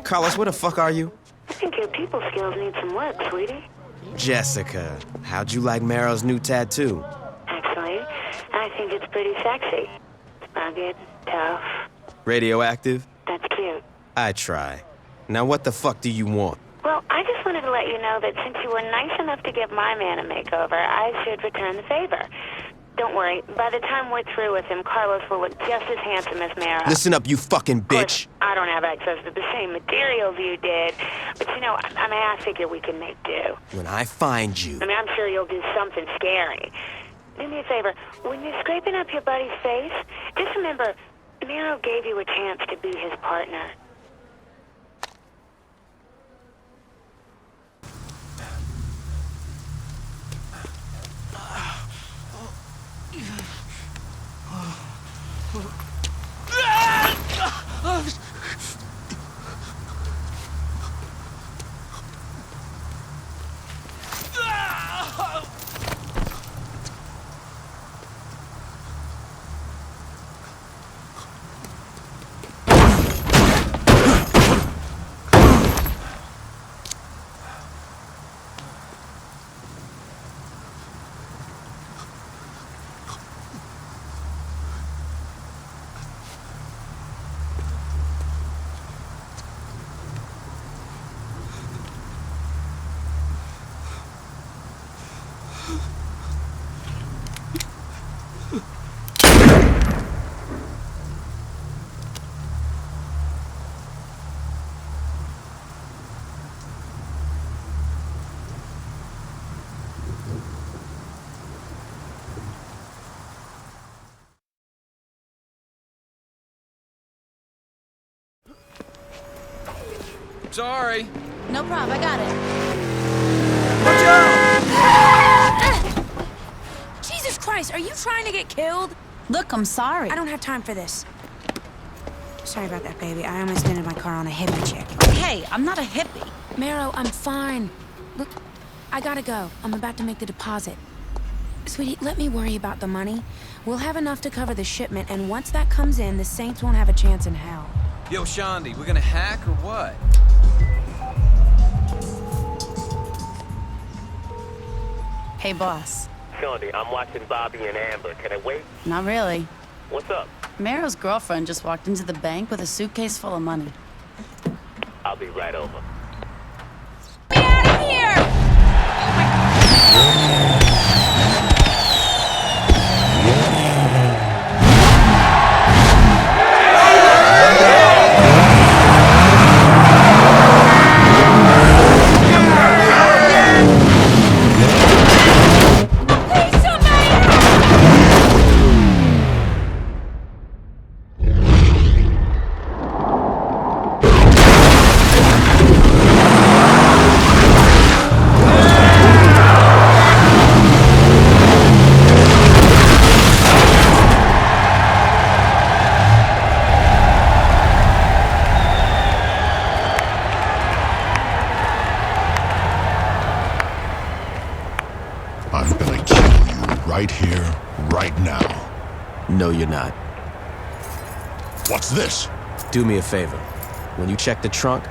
Carlos, where the fuck are you? I think your people skills need some work, sweetie. Jessica, how'd you like Meryl's new tattoo? Actually, I think it's pretty sexy. Rugged, tough. Radioactive? That's cute. I try. Now what the fuck do you want? Well, I just wanted to let you know that since you were nice enough to give my man a makeover, I should return the favor. Don't worry, by the time we're through with him, Carlos will look just as handsome as Mara. Listen up, you fucking bitch. Of course, I don't have access to the same materials you did, but you know, I figure we can make do. When I find you... I'm sure you'll do something scary. Do me a favor, when you're scraping up your buddy's face, just remember, Mero gave you a chance to be his partner. Sorry. No problem, I got it. Jesus Christ, are you trying to get killed? Look, I'm sorry. I don't have time for this. Sorry about that, baby. I almost ended my car on a hippie chick. Hey, I'm not a hippie. Marrow, I'm fine. Look, I gotta go. I'm about to make the deposit. Sweetie, let me worry about the money. We'll have enough to cover the shipment, and once that comes in, the Saints won't have a chance in hell. Yo, Shondi, we gonna hack or what? Hey, boss. Shondi, I'm watching Bobby and Amber. Can I wait? Not really. What's up? Marrow's girlfriend just walked into the bank with a suitcase full of money. I'll be right over. Get out of here! I'm gonna kill you right here, right now. No, you're not. What's this? Do me a favor. When you check the trunk,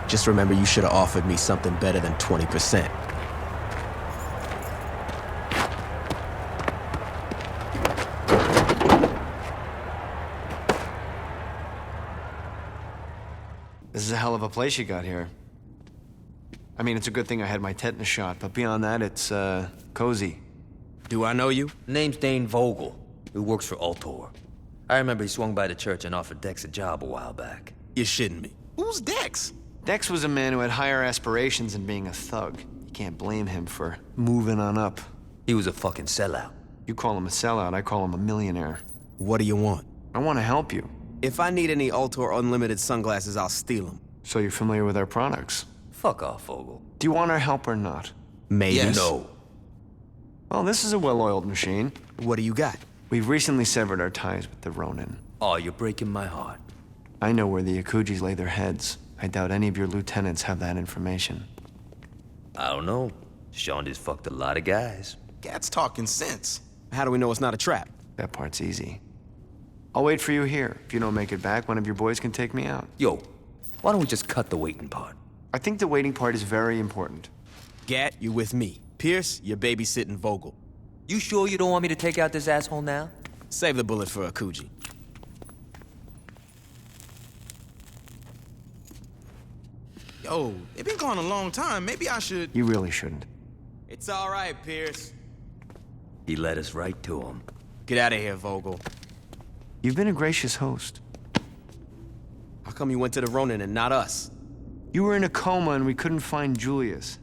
just remember you should have offered me something better than 20%. This is a hell of a place you got here. I mean, it's a good thing I had my tetanus shot, but beyond that, it's, cozy. Do I know you? Name's Dane Vogel, who works for Ultor. I remember he swung by the church and offered Dex a job a while back. You're shitting me. Who's Dex? Dex was a man who had higher aspirations than being a thug. You can't blame him for moving on up. He was a fucking sellout. You call him a sellout, I call him a millionaire. What do you want? I want to help you. If I need any Ultor Unlimited sunglasses, I'll steal them. So you're familiar with our products? Fuck off, Vogel. Do you want our help or not? Maybe. Yes. No. Well, this is a well-oiled machine. What do you got? We've recently severed our ties with the Ronin. Oh, you're breaking my heart. I know where the Yakujis lay their heads. I doubt any of your lieutenants have that information. I don't know. Shondi's fucked a lot of guys. Cat's talking sense. How do we know it's not a trap? That part's easy. I'll wait for you here. If you don't make it back, one of your boys can take me out. Yo, why don't we just cut the waiting part? I think the waiting part is very important. Gat, you with me. Pierce, you're babysitting Vogel. You sure you don't want me to take out this asshole now? Save the bullet for Akuji. Yo, it been gone a long time. Maybe I should... You really shouldn't. It's all right, Pierce. He led us right to him. Get out of here, Vogel. You've been a gracious host. How come you went to the Ronin and not us? You were in a coma and we couldn't find Julius.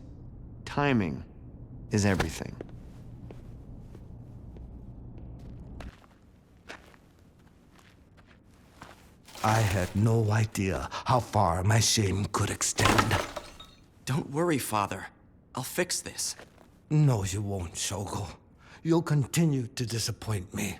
Timing is everything. I had no idea how far my shame could extend. Don't worry, Father. I'll fix this. No, you won't, Shogo. You'll continue to disappoint me.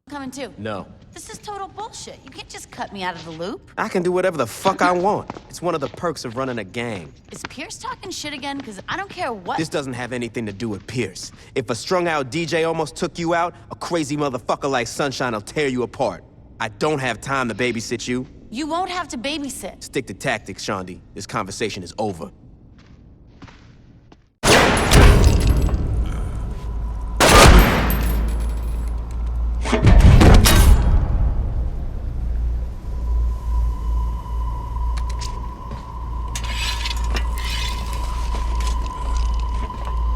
Coming too. No. This is total bullshit. You can't just cut me out of the loop. I can do whatever the fuck I want. It's one of the perks of running a gang. Is Pierce talking shit again? Because I don't care what. This doesn't have anything to do with Pierce. If a strung-out DJ almost took you out, a crazy motherfucker like Sunshine will tear you apart. I don't have time to babysit you. You won't have to babysit. Stick to tactics, Shondi. This conversation is over.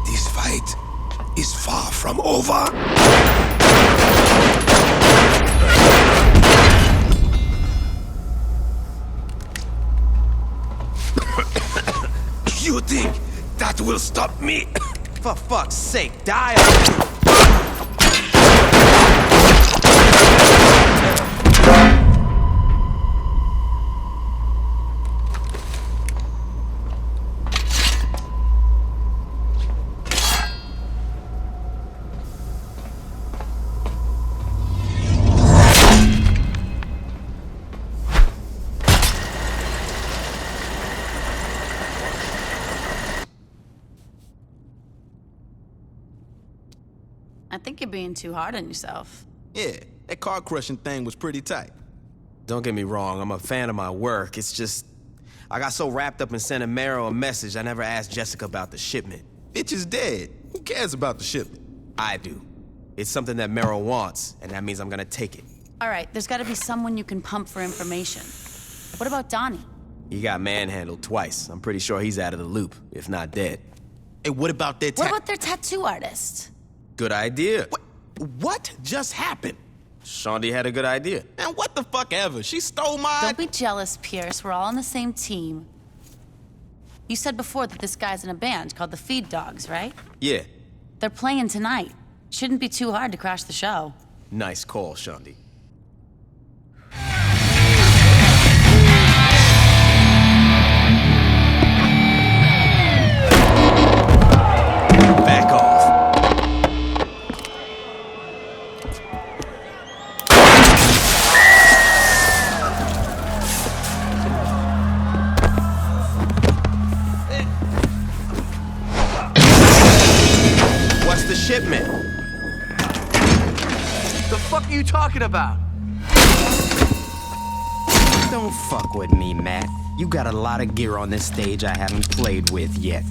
This fight is far from over. You think that will stop me? For fuck's sake, die already! I think you're being too hard on yourself. Yeah, that car crushing thing was pretty tight. Don't get me wrong, I'm a fan of my work. It's just, I got so wrapped up in sending Marrow a message, I never asked Jessica about the shipment. Bitch is dead. Who cares about the shipment? I do. It's something that Marrow wants, and that means I'm gonna take it. All right, there's gotta be someone you can pump for information. What about Donnie? He got manhandled twice. I'm pretty sure he's out of the loop, if not dead. Hey, what about their What about their tattoo artist? Good idea. What just happened? Shaundi had a good idea. And what the fuck ever? She stole my... Don't be jealous, Pierce. We're all on the same team. You said before that this guy's in a band called the Feed Dogs, right? Yeah. They're playing tonight. Shouldn't be too hard to crash the show. Nice call, Shaundi. Back off. What's the shipment? The fuck are you talking about? Don't fuck with me, Matt. You got a lot of gear on this stage I haven't played with yet.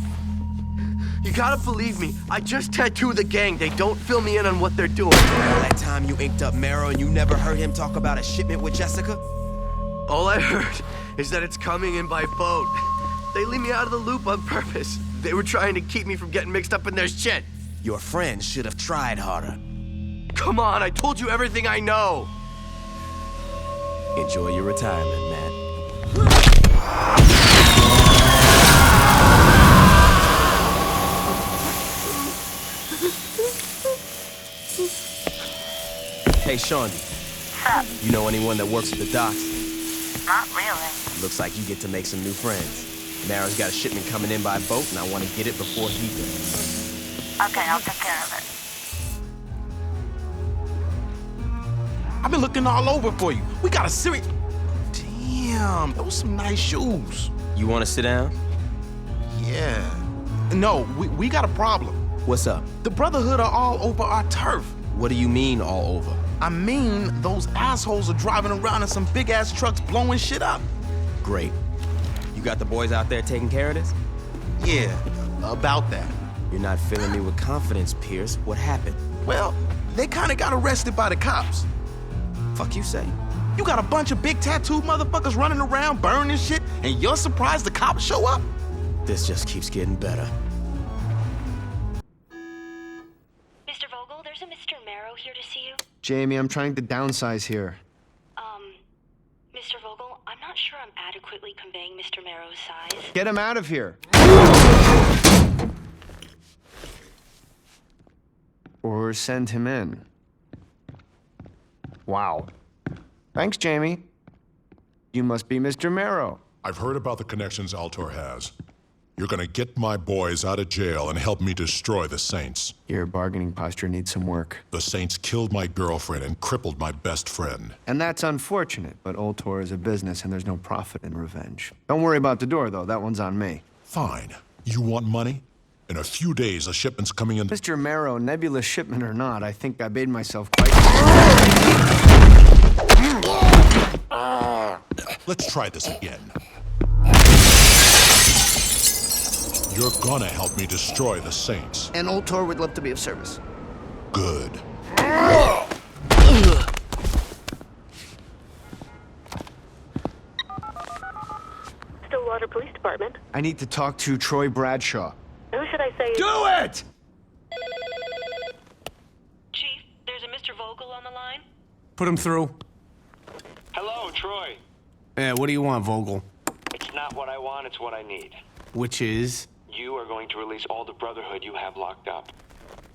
You gotta believe me, I just tattooed the gang. They don't fill me in on what they're doing. All that time you inked up Marrow and you never heard him talk about a shipment with Jessica? All I heard is that it's coming in by boat. They leave me out of the loop on purpose. They were trying to keep me from getting mixed up in their shit. Your friends should have tried harder. Come on, I told you everything I know. Enjoy your retirement, Matt. Hey, Shaundi. Sup? You know anyone that works at the docks? Not really. Looks like you get to make some new friends. Marrow's got a shipment coming in by boat, and I want to get it before he does. Okay, I'll take care of it. I've been looking all over for you. We got a serious... Damn, those some nice shoes. You want to sit down? Yeah. No, we got a problem. What's up? The Brotherhood are all over our turf. What do you mean, all over? I mean, those assholes are driving around in some big-ass trucks blowing shit up. Great. You got the boys out there taking care of this? Yeah, about that. You're not filling me with confidence, Pierce. What happened? Well, they kinda got arrested by the cops. Fuck you say? You got a bunch of big tattooed motherfuckers running around burning shit, and you're surprised the cops show up? This just keeps getting better. Mr. Vogel, there's a Mr. Marrow here to see you. Jamie, I'm trying to downsize here. Mr. Vogel, I'm not sure I'm adequately conveying Mr. Marrow's size. Get him out of here. Or send him in. Wow. Thanks, Jamie. You must be Mr. Marrow. I've heard about the connections Altor has. You're gonna get my boys out of jail and help me destroy the Saints. Your bargaining posture needs some work. The Saints killed my girlfriend and crippled my best friend. And that's unfortunate, but Ultor is a business and there's no profit in revenge. Don't worry about the door, though. That one's on me. Fine. You want money? In a few days, a shipment's coming in. Mr. Marrow, nebulous shipment or not, I think I made myself quite... Let's try this again. You're gonna help me destroy the Saints. And Ultor would love to be of service. Good. Stillwater Police Department. I need to talk to Troy Bradshaw. Who should I say? Do it! Chief, there's a Mr. Vogel on the line. Put him through. Hello, Troy. Yeah, what do you want, Vogel? It's not what I want, it's what I need. Which is? You are going to release all the Brotherhood you have locked up.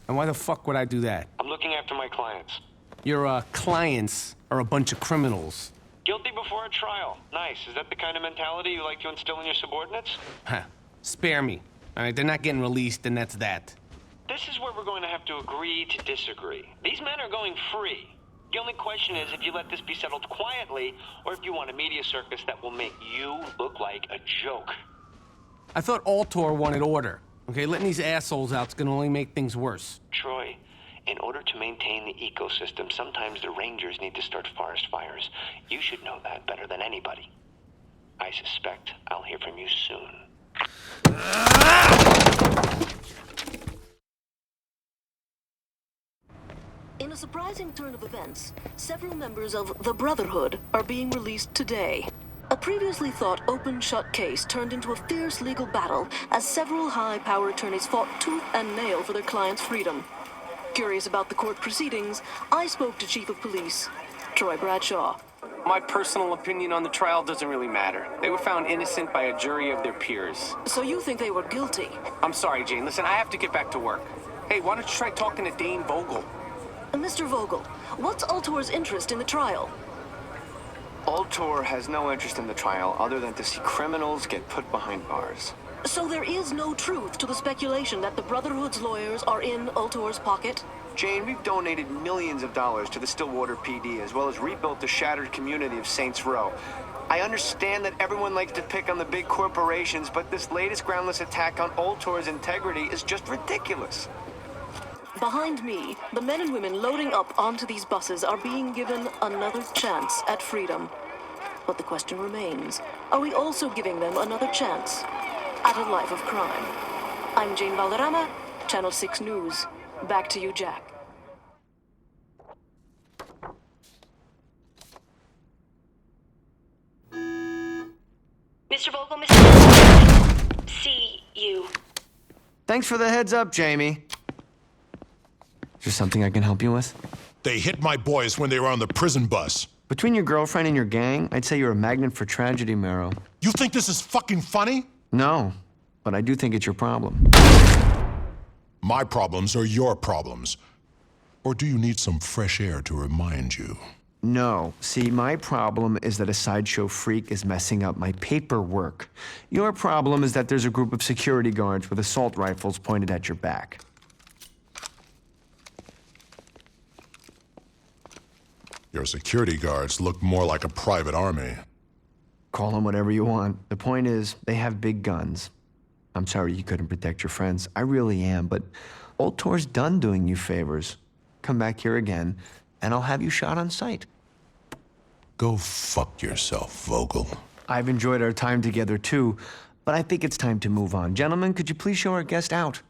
And why the fuck would I do that? I'm looking after my clients. Your clients are a bunch of criminals. Guilty before a trial. Nice. Is that the kind of mentality you like to instill in your subordinates? Huh. Spare me. All right, they're not getting released, and that's that. This is where we're going to have to agree to disagree. These men are going free. The only question is if you let this be settled quietly, or if you want a media circus that will make you look like a joke. I thought Ultor wanted order. Okay, letting these assholes out's gonna only make things worse. Troy, In order to maintain the ecosystem, sometimes the rangers need to start forest fires. You should know that better than anybody. I suspect I'll hear from you soon. In a surprising turn of events, several members of the Brotherhood are being released today. A previously thought open-shut case turned into a fierce legal battle as several high-power attorneys fought tooth and nail for their clients' freedom. Curious about the court proceedings, I spoke to Chief of Police, Troy Bradshaw. My personal opinion on the trial doesn't really matter. They were found innocent by a jury of their peers. So you think they were guilty? I'm sorry, Jane. Listen, I have to get back to work. Hey, why don't you try talking to Dane Vogel? Mr. Vogel, what's Ultor's interest in the trial? Ultor has no interest in the trial other than to see criminals get put behind bars. So there is no truth to the speculation that the Brotherhood's lawyers are in Ultor's pocket? Jane, we've donated millions of dollars to the Stillwater PD, as well as rebuilt the shattered community of Saints Row. I understand that everyone likes to pick on the big corporations, but this latest groundless attack on Ultor's integrity is just ridiculous. Behind me, the men and women loading up onto these buses are being given another chance at freedom. But the question remains, are we also giving them another chance at a life of crime? I'm Jane Valderrama, Channel 6 News. Back to you, Jack. Mr. Vogel, Mr. Vogel, see you. Thanks for the heads up, Jamie. Is there something I can help you with? They hit my boys when they were on the prison bus. Between your girlfriend and your gang, I'd say you're a magnet for tragedy, Marrow. You think this is fucking funny? No, but I do think it's your problem. My problems are your problems. Or do you need some fresh air to remind you? No. See, my problem is that a sideshow freak is messing up my paperwork. Your problem is that there's a group of security guards with assault rifles pointed at your back. Your security guards look more like a private army. Call them whatever you want. The point is, they have big guns. I'm sorry you couldn't protect your friends. I really am, but Ultor's done doing you favors. Come back here again, and I'll have you shot on sight. Go fuck yourself, Vogel. I've enjoyed our time together, too, but I think it's time to move on. Gentlemen, could you please show our guest out?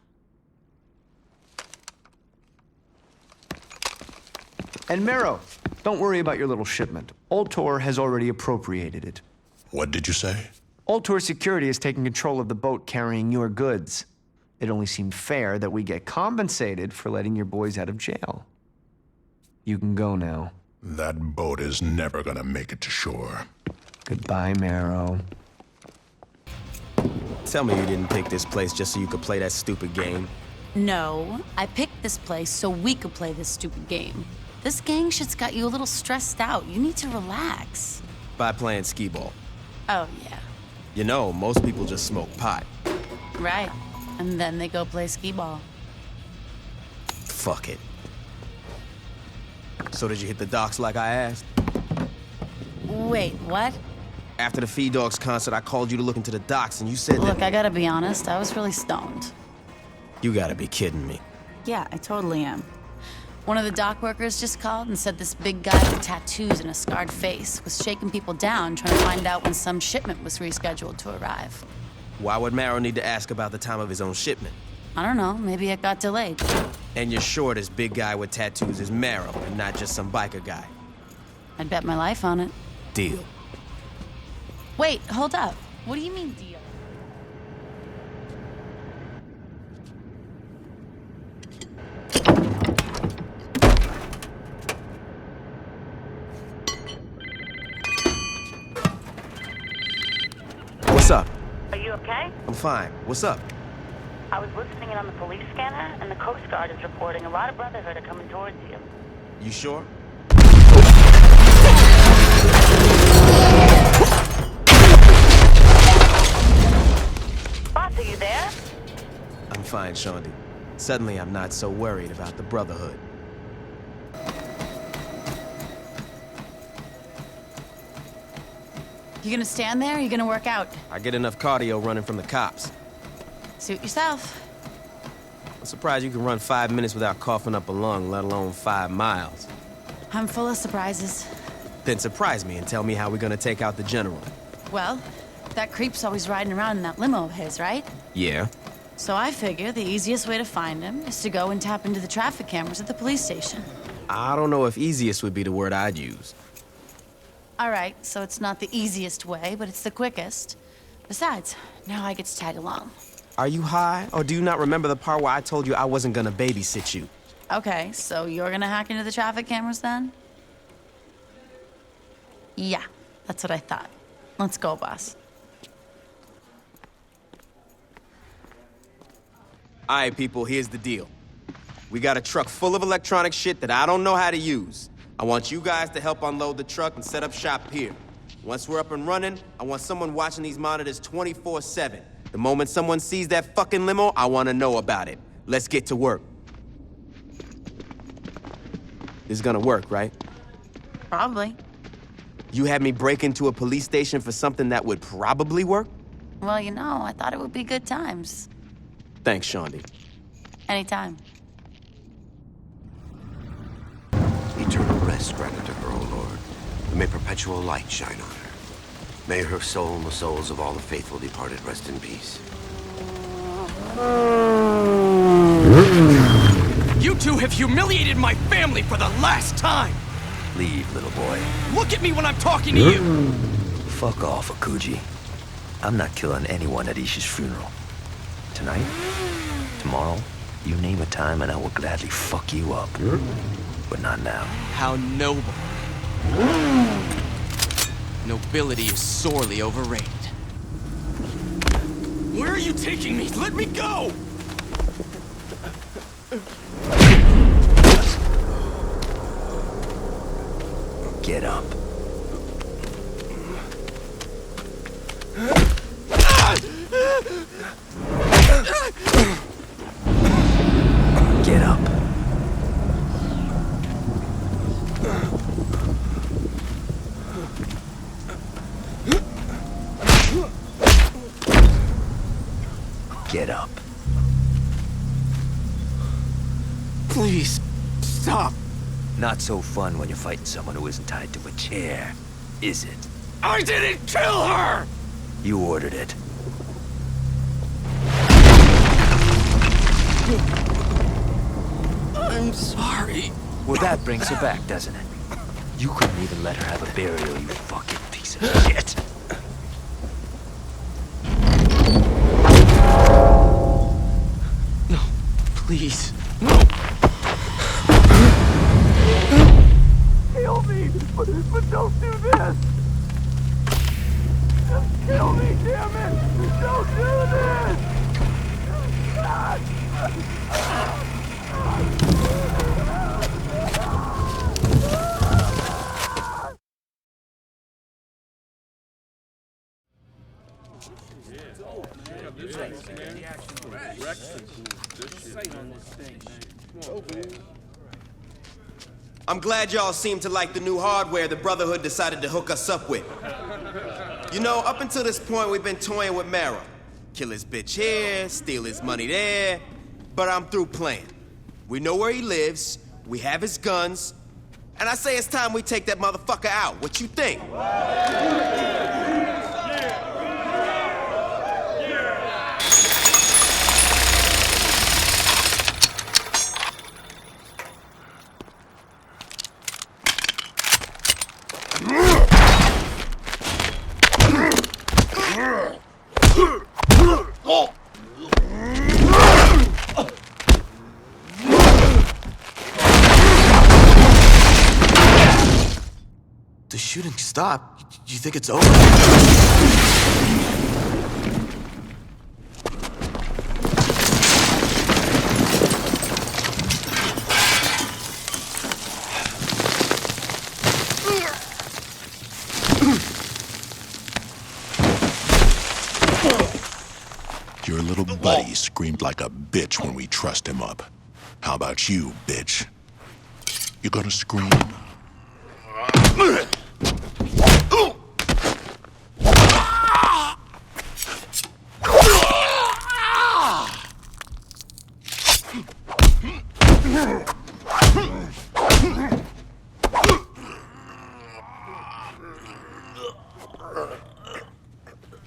And Marrow, don't worry about your little shipment. Ultor has already appropriated it. What did you say? Ultor Security is taking control of the boat carrying your goods. It only seemed fair that we get compensated for letting your boys out of jail. You can go now. That boat is never gonna make it to shore. Goodbye, Marrow. Tell me you didn't pick this place just so you could play that stupid game. No, I picked this place so we could play this stupid game. This gang shit's got you a little stressed out. You need to relax. By playing skee ball. Oh, yeah. You know, most people just smoke pot. Right. And then they go play skee ball. Fuck it. So did you hit the docks like I asked? Wait, what? After the Feed Dogs concert, I called you to look into the docks, and you said Look, that... I gotta be honest, I was really stoned. You gotta be kidding me. Yeah, I totally am. One of the dock workers just called and said this big guy with tattoos and a scarred face was shaking people down trying to find out when some shipment was rescheduled to arrive. Why would Marrow need to ask about the time of his own shipment? I don't know, maybe it got delayed. And you're sure this big guy with tattoos is Marrow and not just some biker guy? I'd bet my life on it. Deal. Wait, hold up. What do you mean, deal? What's up? Are you okay? I'm fine. What's up? I was listening in on the police scanner, and the Coast Guard is reporting a lot of Brotherhood are coming towards you. You sure? Boss, are you there? I'm fine, Shaundi. Suddenly, I'm not so worried about the Brotherhood. You gonna stand there or you gonna work out? I get enough cardio running from the cops. Suit yourself. surprised you can run 5 minutes without coughing up a lung, let alone 5 miles. I'm full of surprises. Then surprise me and tell me how we're gonna take out the general. Well, that creep's always riding around in that limo of his, right? Yeah? So I figure the easiest way to find him is to go and tap into the traffic cameras at the police station. I don't know if easiest would be the word I'd use. All right, so it's not the easiest way, but it's the quickest. Besides, now I get to tag along. Are you high, or do you not remember the part where I told you I wasn't gonna babysit you? Okay, so you're gonna hack into the traffic cameras then? Yeah, that's what I thought. Let's go, boss. All right, people, here's the deal. We got a truck full of electronic shit that I don't know how to use. I want you guys to help unload the truck and set up shop here. Once we're up and running, I want someone watching these monitors 24/7. The moment someone sees that fucking limo, I want to know about it. Let's get to work. This is gonna work, right? Probably. You had me break into a police station for something that would probably work? Well, you know, I thought it would be good times. Thanks, Shaundi. Anytime. Eternal rest granted to her, O Lord. And may perpetual light shine on her. May her soul and the souls of all the faithful departed rest in peace. You two have humiliated my family for the last time! Leave, little boy. Look at me when I'm talking to you! Fuck off, Akuji. I'm not killing anyone at Isha's funeral. Tonight? Tomorrow? You name a time and I will gladly fuck you up. But not now. How noble. Nobility is sorely overrated. Where are you taking me? Let me go! Get up. Get up. Get up. Please, stop. Not so fun when you're fighting someone who isn't tied to a chair, is it? I didn't kill her! You ordered it. I'm sorry. Well, that brings her back, doesn't it? You couldn't even let her have a burial, you fucking piece of shit. No, please, no. Kill me, but don't do this! Just kill me, damn it! Don't do this! I'm glad y'all seem to like the new hardware the Brotherhood decided to hook us up with. You know, up until this point, we've been toying with Mara. Kill his bitch here, steal his money there, but I'm through playing. We know where he lives, we have his guns, and I say it's time we take that motherfucker out. What you think? The shooting stopped. You think it's over? Your little buddy screamed like a bitch when we trussed him up. How about you, bitch? You gonna scream?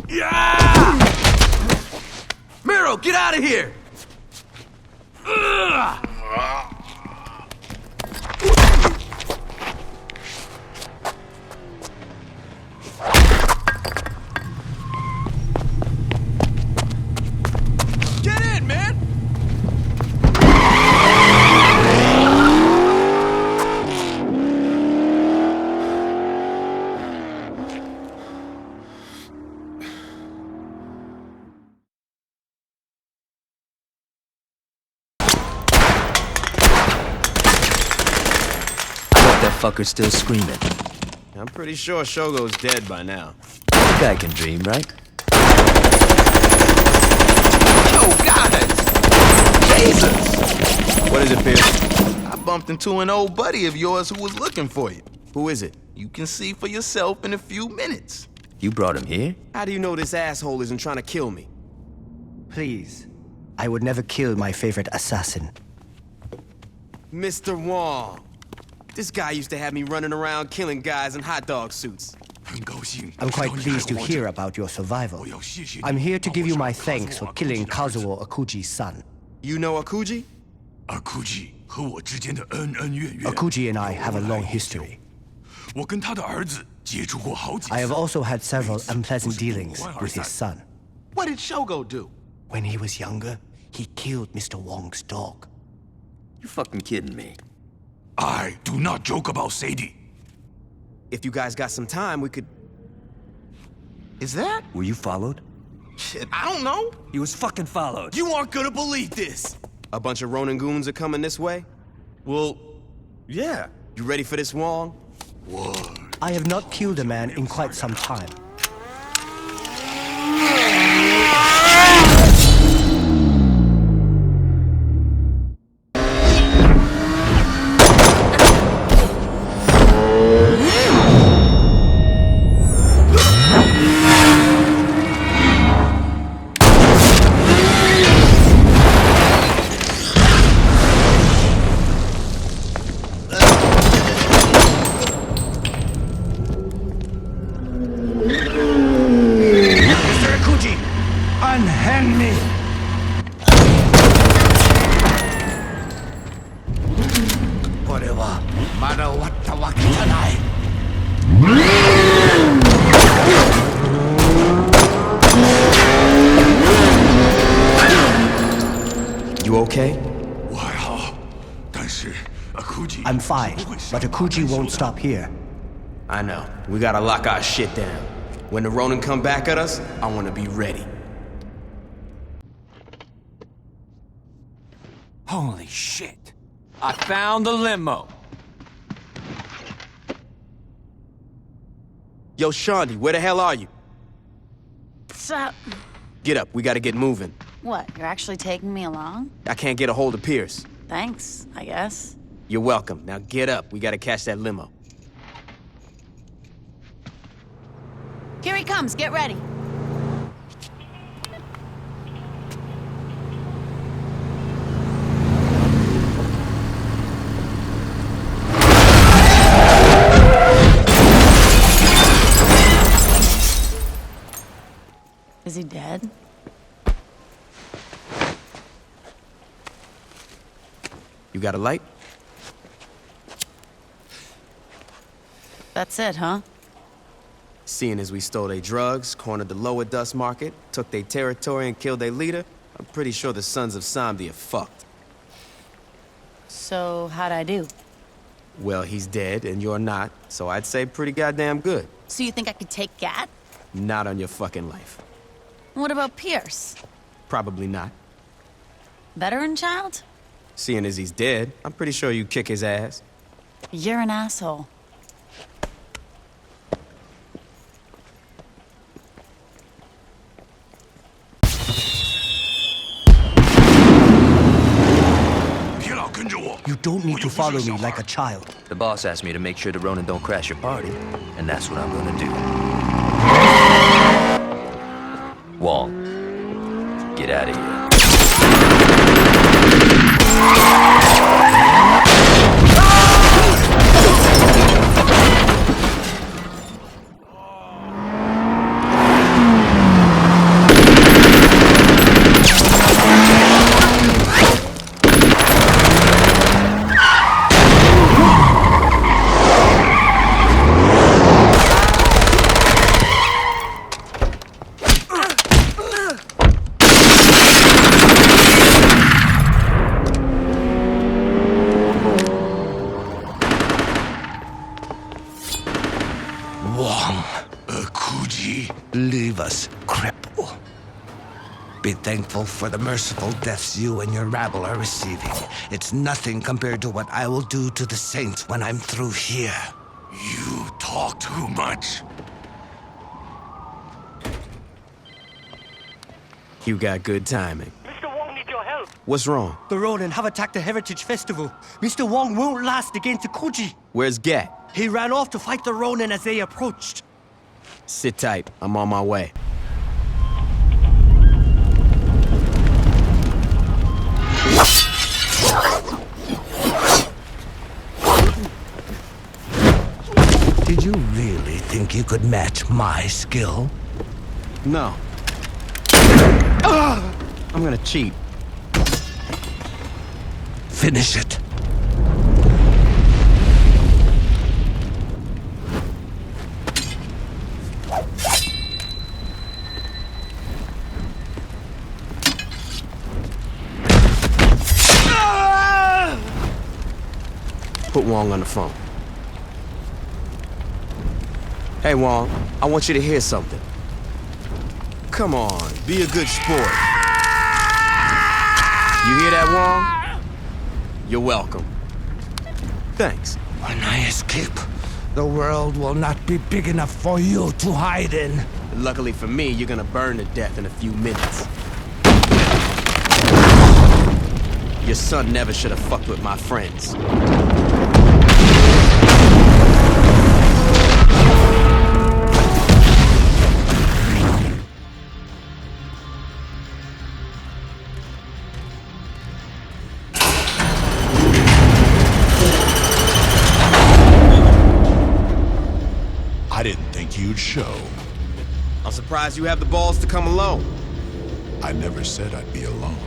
Yeah! Miro, get out of here! Get in, man! That fucker's still screaming. I'm pretty sure Shogo's dead by now. The guy can dream, right? Yo, guys! Jesus! What is it, Pierce? I bumped into an old buddy of yours who was looking for you. Who is it? You can see for yourself in a few minutes. You brought him here? How do you know this asshole isn't trying to kill me? Please. I would never kill my favorite assassin. Mr. Wong. This guy used to have me running around killing guys in hot dog suits. I'm quite pleased to hear about your survival. I'm here to give you my thanks for killing Kazuo Akuji's son. You know Akuji? Akuji and I have a long history. I have also had several unpleasant dealings with his son. What did Shogo do? When he was younger, he killed Mr. Wong's dog. You fucking kidding me? I do not joke about Sadie. If you guys got some time, we could... Is that? Were you followed? Shit, I don't know. He was fucking followed. You aren't gonna believe this. A bunch of Ronin goons are coming this way? Well, yeah. You ready for this, Wong? I have not killed a man in quite some time. Unhand me! Whatever. You okay? I'm fine, but Akuji won't stop here. I know. We gotta lock our shit down. When the Ronin come back at us, I wanna be ready. Holy shit. I found the limo. Yo, Shaundi, where the hell are you? What's up? Get up, we gotta get moving. What, you're actually taking me along? I can't get a hold of Pierce. Thanks, I guess. You're welcome. Now get up, we gotta catch that limo. Here he comes, get ready. Is he dead? You got a light? That's it, huh? Seeing as we stole their drugs, cornered the lower dust market, took their territory and killed their leader, I'm pretty sure the Sons of Samdi are fucked. So, how'd I do? Well, he's dead and you're not, so I'd say pretty goddamn good. So you think I could take Gat? Not on your fucking life. What about Pierce? Probably not. Veteran child? Seeing as he's dead, I'm pretty sure you kick his ass. You're an asshole. You don't need to follow me like a child. The boss asked me to make sure the Ronin don't crash your party, and that's what I'm gonna do. Wong, get out of here. useless cripple. Be thankful for the merciful deaths you and your rabble are receiving. It's nothing compared to what I will do to the Saints when I'm through here. You talk too much. You got good timing. Mr. Wong needs your help. What's wrong? The Ronin have attacked the Heritage Festival. Mr. Wong won't last against Akuji. Where's Gat? He ran off to fight the Ronin as they approached. Sit tight. I'm on my way. Did you really think you could match my skill? No. I'm gonna cheat. Finish it. Put Wong on the phone. Hey, Wong, I want you to hear something. Come on, be a good sport. You hear that, Wong? You're welcome. Thanks. When I escape, the world will not be big enough for you to hide in. Luckily for me, you're gonna burn to death in a few minutes. Your son never should have fucked with my friends. I didn't think you'd show. I'm surprised you have the balls to come alone. I never said I'd be alone.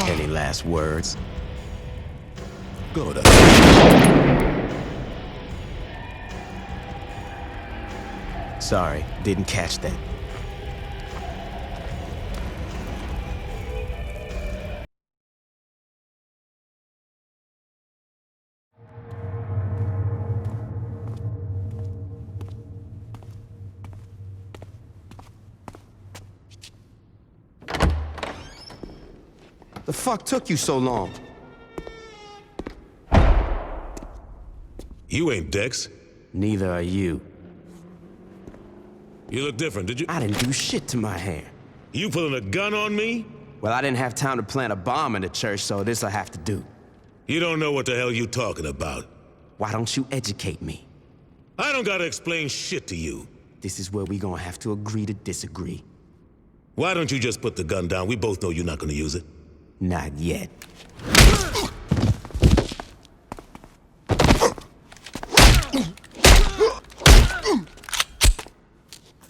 Any last words? Go to... Sorry, didn't catch that. The fuck took you so long? You ain't Dex. Neither are you. You look different, did you? I didn't do shit to my hair. You pulling a gun on me? Well, I didn't have time to plant a bomb in the church, so this'll have to do. You don't know what the hell you talking about. Why don't you educate me? I don't gotta explain shit to you. This is where we gonna have to agree to disagree. Why don't you just put the gun down? We both know you're not gonna use it. Not yet.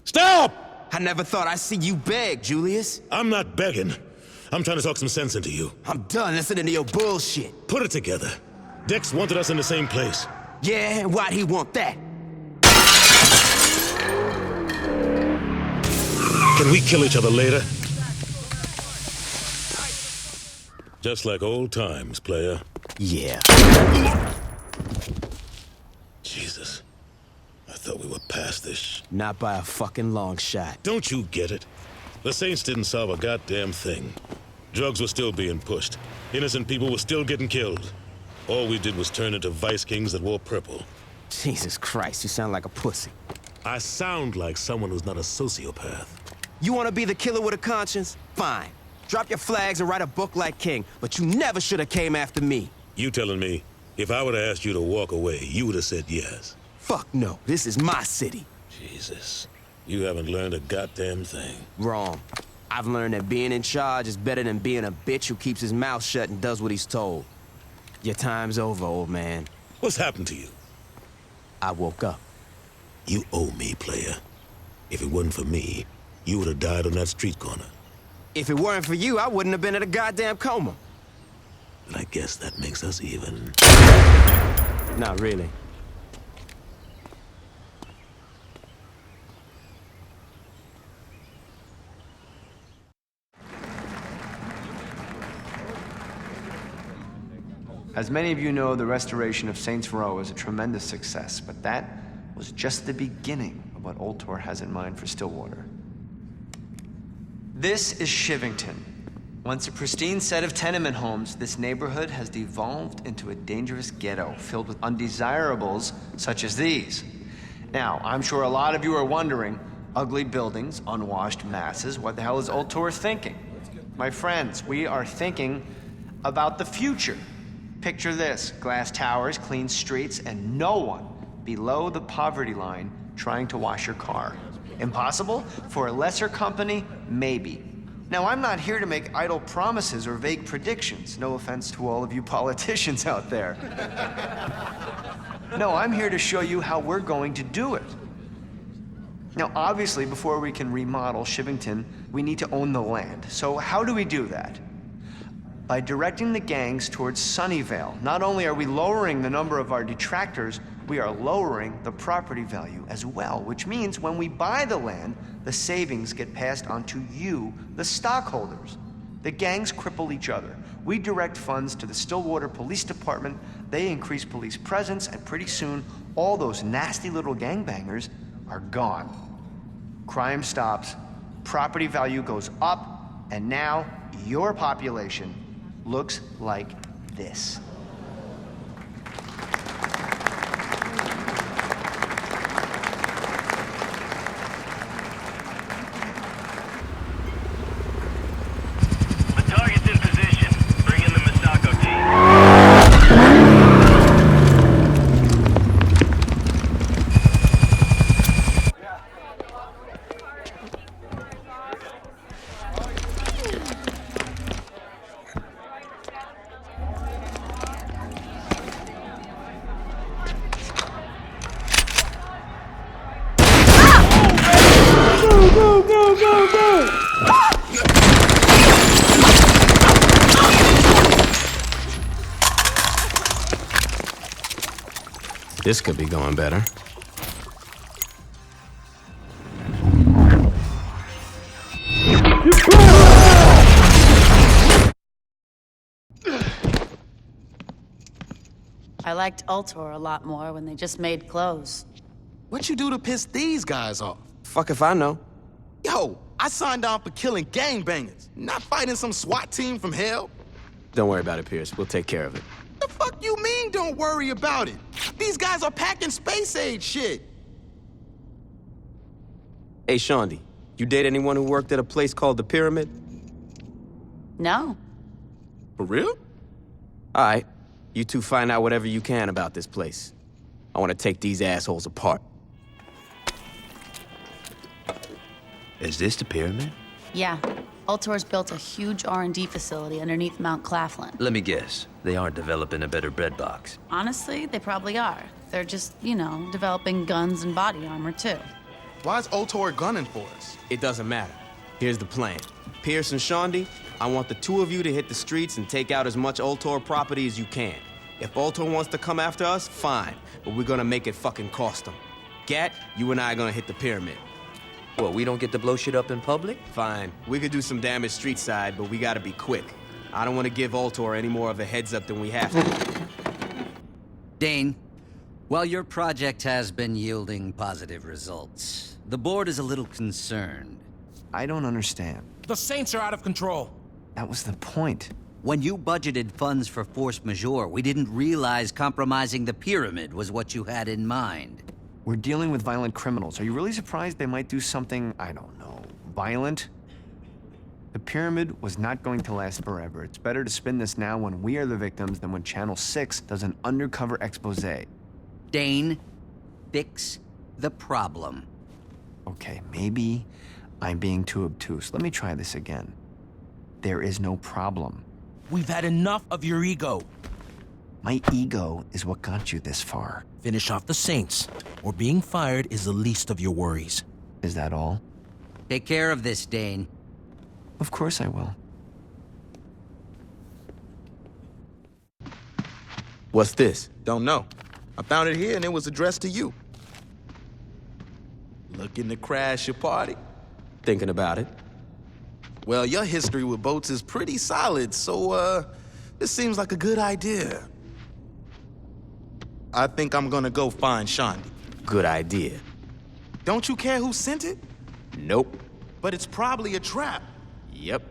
Stop! I never thought I'd see you beg, Julius. I'm not begging. I'm trying to talk some sense into you. I'm done listening to your bullshit. Put it together. Dex wanted us in the same place. Yeah, and why'd he want that? Can we kill each other later? Just like old times, player. Yeah. Jesus. I thought we were past this. Not by a fucking long shot. Don't you get it? The Saints didn't solve a goddamn thing. Drugs were still being pushed. Innocent people were still getting killed. All we did was turn into vice kings that wore purple. Jesus Christ, you sound like a pussy. I sound like someone who's not a sociopath. You want to be the killer with a conscience? Fine. Drop your flags and write a book like King, but you never should have came after me. You telling me, if I would have asked you to walk away, you would have said yes? Fuck no. This is my city. Jesus. You haven't learned a goddamn thing. Wrong. I've learned that being in charge is better than being a bitch who keeps his mouth shut and does what he's told. Your time's over, old man. What's happened to you? I woke up. You owe me, player. If it wasn't for me, you would have died on that street corner. If it weren't for you, I wouldn't have been in a goddamn coma. And I guess that makes us even. Not really. As many of you know, the restoration of Saints Row is a tremendous success, but that was just the beginning of what Old Tor has in mind for Stillwater. This is Shivington. Once a pristine set of tenement homes, this neighborhood has devolved into a dangerous ghetto filled with undesirables such as these. Now, I'm sure a lot of you are wondering, ugly buildings, unwashed masses, what the hell is Old Tor thinking? My friends, we are thinking about the future. Picture this, glass towers, clean streets, and no one below the poverty line trying to wash your car. Impossible? For a lesser company? Maybe. Now, I'm not here to make idle promises or vague predictions. No offense to all of you politicians out there. No, I'm here to show you how we're going to do it. Now, obviously, before we can remodel Shivington, we need to own the land. So how do we do that? By directing the gangs towards Sunnyvale. Not only are we lowering the number of our detractors, we are lowering the property value as well, which means when we buy the land, the savings get passed on to you, the stockholders. The gangs cripple each other. We direct funds to the Stillwater Police Department, they increase police presence, and pretty soon, all those nasty little gangbangers are gone. Crime stops, property value goes up, and now your population looks like this. The target's in position. Bring in the Misako team. This could be going better. I liked Ultor a lot more when they just made clothes. What you do to piss these guys off? Fuck if I know. Yo, I signed on for killing gangbangers, not fighting some SWAT team from hell. Don't worry about it, Pierce. We'll take care of it. The fuck you mean don't worry about it? These guys are packing space-age shit. Hey, Shaundi, you date anyone who worked at a place called the Pyramid? No. For real? All right. You two find out whatever you can about this place. I want to take these assholes apart. Is this the pyramid? Yeah. Ultor's built a huge R&D facility underneath Mount Claflin. Let me guess. They aren't developing a better bread box. Honestly, they probably are. They're just, you know, developing guns and body armor, too. Why is Ultor gunning for us? It doesn't matter. Here's the plan. Pierce and Shaundi, I want the two of you to hit the streets and take out as much Ultor property as you can. If Ultor wants to come after us, fine. But we're gonna make it fucking cost them. Gat, you and I are gonna hit the pyramid. What, we don't get to blow shit up in public? Fine. We could do some damage street side, but we gotta be quick. I don't want to give Ultor any more of a heads up than we have to. Dane, while your project has been yielding positive results, the board is a little concerned. I don't understand. The Saints are out of control. That was the point. When you budgeted funds for force majeure, we didn't realize compromising the pyramid was what you had in mind. We're dealing with violent criminals. Are you really surprised they might do something, I don't know, violent. The pyramid was not going to last forever. It's better to spin this now when we are the victims than when Channel 6 does an undercover expose. Dane, fix the problem. Okay, maybe I'm being too obtuse. Let me try this again. There is no problem. We've had enough of your ego. My ego is what got you this far. Finish off the Saints, or being fired is the least of your worries. Is that all? Take care of this, Dane. Of course I will. What's this? Don't know. I found it here and it was addressed to you. Looking to crash your party? Thinking about it. Well, your history with boats is pretty solid, so, this seems like a good idea. I think I'm gonna go find Shaundi. Good idea. Don't you care who sent it? Nope. But it's probably a trap. Yep.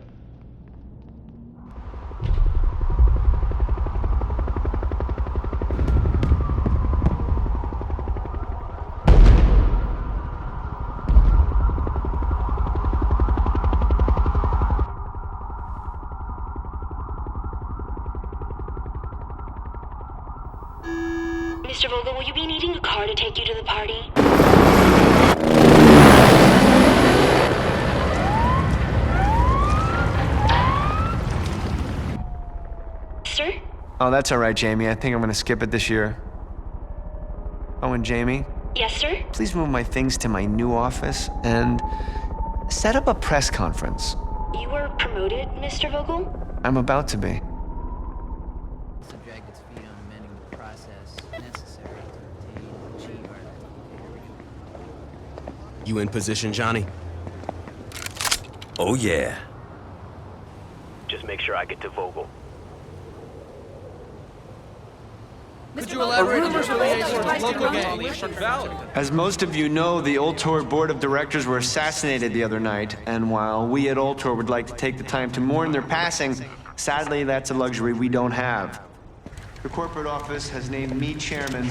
Mr. Vogel, will you be needing a car to take you to the party? Sir? Oh, that's all right, Jamie. I think I'm gonna skip it this year. Oh, and Jamie? Yes, sir? Please move my things to my new office and set up a press conference. You were promoted, Mr. Vogel? I'm about to be. Subject its fee on amending the process necessary to obtain and achieve our... You in position, Johnny? Oh, yeah. Just make sure I get to Vogel. Could you elaborate on your affiliation with local gang? As most of you know, the Old Tor board of directors were assassinated the other night, and while we at Old Tor would like to take the time to mourn their passing, sadly that's a luxury we don't have. The corporate office has named me chairman,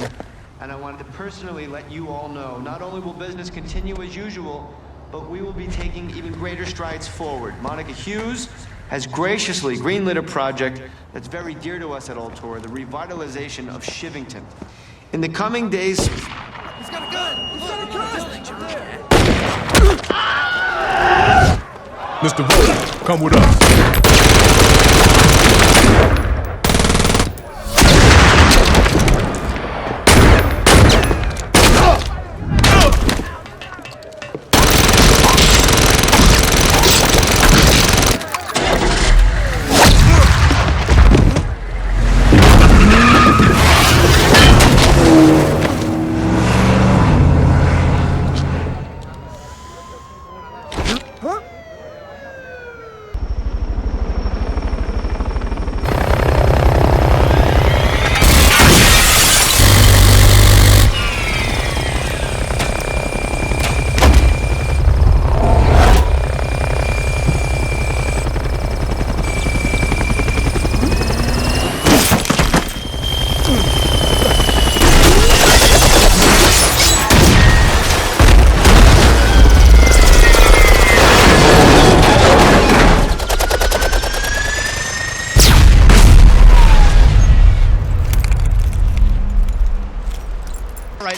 and I wanted to personally let you all know, not only will business continue as usual, but we will be taking even greater strides forward. Monica Hughes has graciously greenlit a project that's very dear to us at Old Tor, the revitalization of Shivington. In the coming days... He's got a gun! He's got a gun! Mr. Vogel, come with us.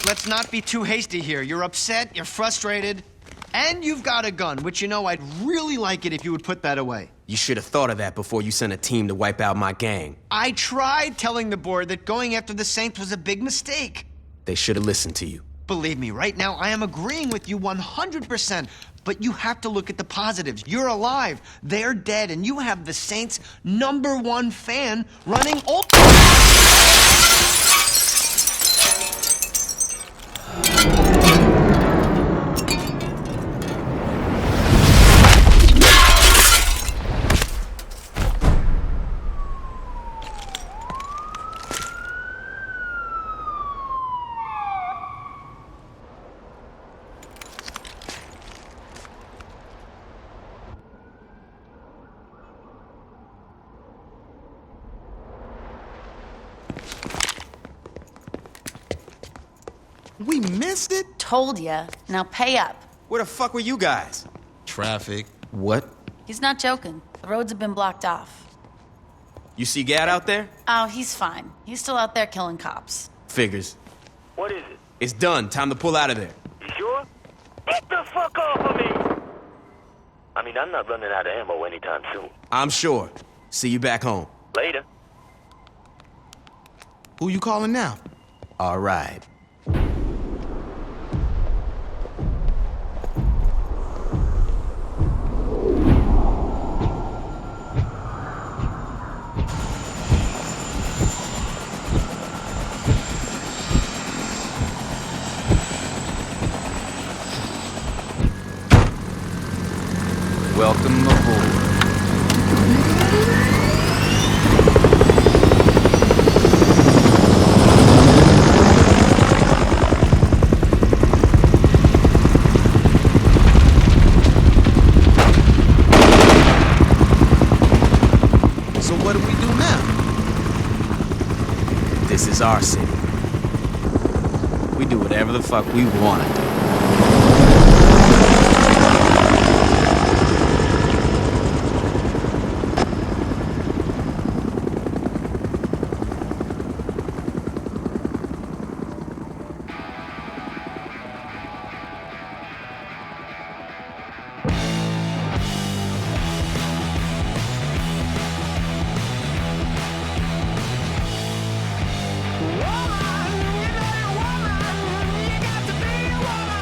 Let's not be too hasty here. You're upset, you're frustrated, and you've got a gun, which you know I'd really like it if you would put that away. You should have thought of that before you sent a team to wipe out my gang. I tried telling the board that going after the Saints was a big mistake. They should have listened to you. Believe me, right now I am agreeing with you 100%, but you have to look at the positives. You're alive, they're dead, and you have the Saints' #1 fan running Old... We missed it? Told ya. Now pay up. Where the fuck were you guys? traffic. What? He's not joking. The roads have been blocked off. You see Gat out there? Oh, he's fine. He's still out there killing cops. Figures. What is it? It's done. Time to pull out of there. You sure? Get the fuck off of me! I mean, I'm not running out of ammo anytime soon. I'm sure. See you back home. Later. Who you calling now? All right. Welcome aboard. So what do we do now? This is our city. We do whatever the fuck we want to do. Woman, you know you're woman. You got to be a woman.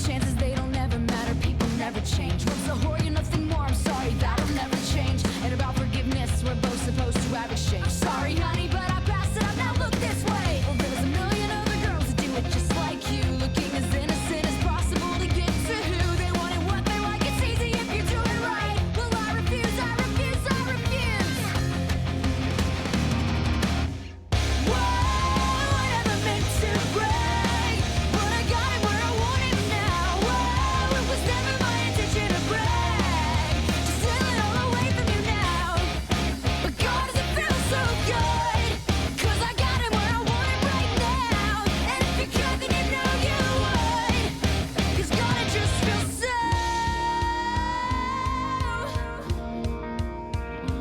chances, they don't ever matter. People never change. What's a whore? You're nothing more. I'm sorry, that'll never change. And about forgiveness, we're both supposed to have exchange. Sorry, honey, but I passed it up. Now look this way. Well, there's a million other girls that do it just like you, looking as innocent as possible to get to who they want and what they like. It's easy if you do it right. Well, I refuse, I refuse, I refuse. Whoa, I never meant to break, but I got it where I want it now. Whoa, it was never my intention to brag, just steal it all away from you now. But God, does it feel so good, 'cause I got it where I want it right now. And if you could, then you know you would, 'cause God, it just feels so,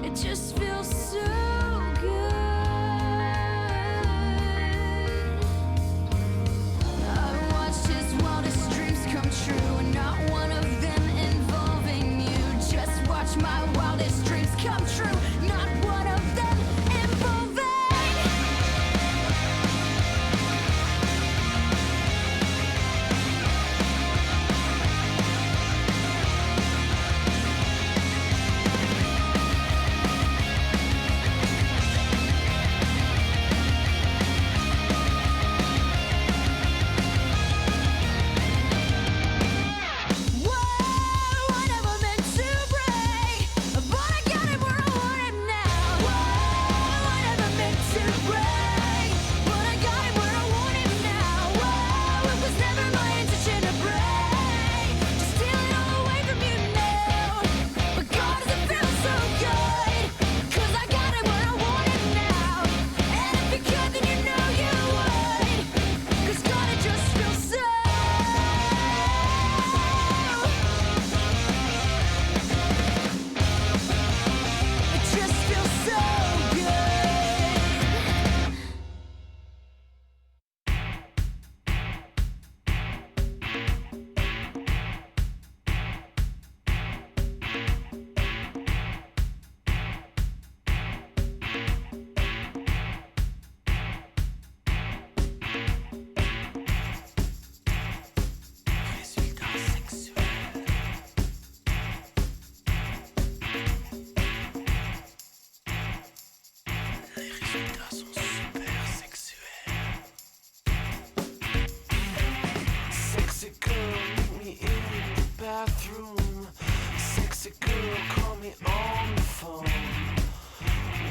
it just feels so good. I watched his wildest dreams come true, and not one of them involving you. Just watch my wildest dreams come true, not one of them involving. Whoa, I never meant to break, but I got it where I want it now. Whoa, I never meant to break, but I got it where I want it now. Whoa, it was never my intention to break, just steal it all away from you now. But God, does it feel so good, 'cause I got it where I want it now. And if you could, then you know you would, 'cause God, it just feels so, it just feels so good. Sexy girl, meet me in the bathroom. Sexy girl, call me on the phone.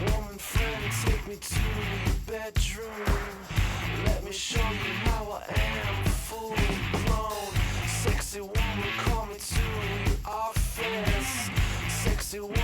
Woman friend, take me to your bedroom. Let me show you how I am, full grown. Sexy woman, call me to your office. Sexy woman.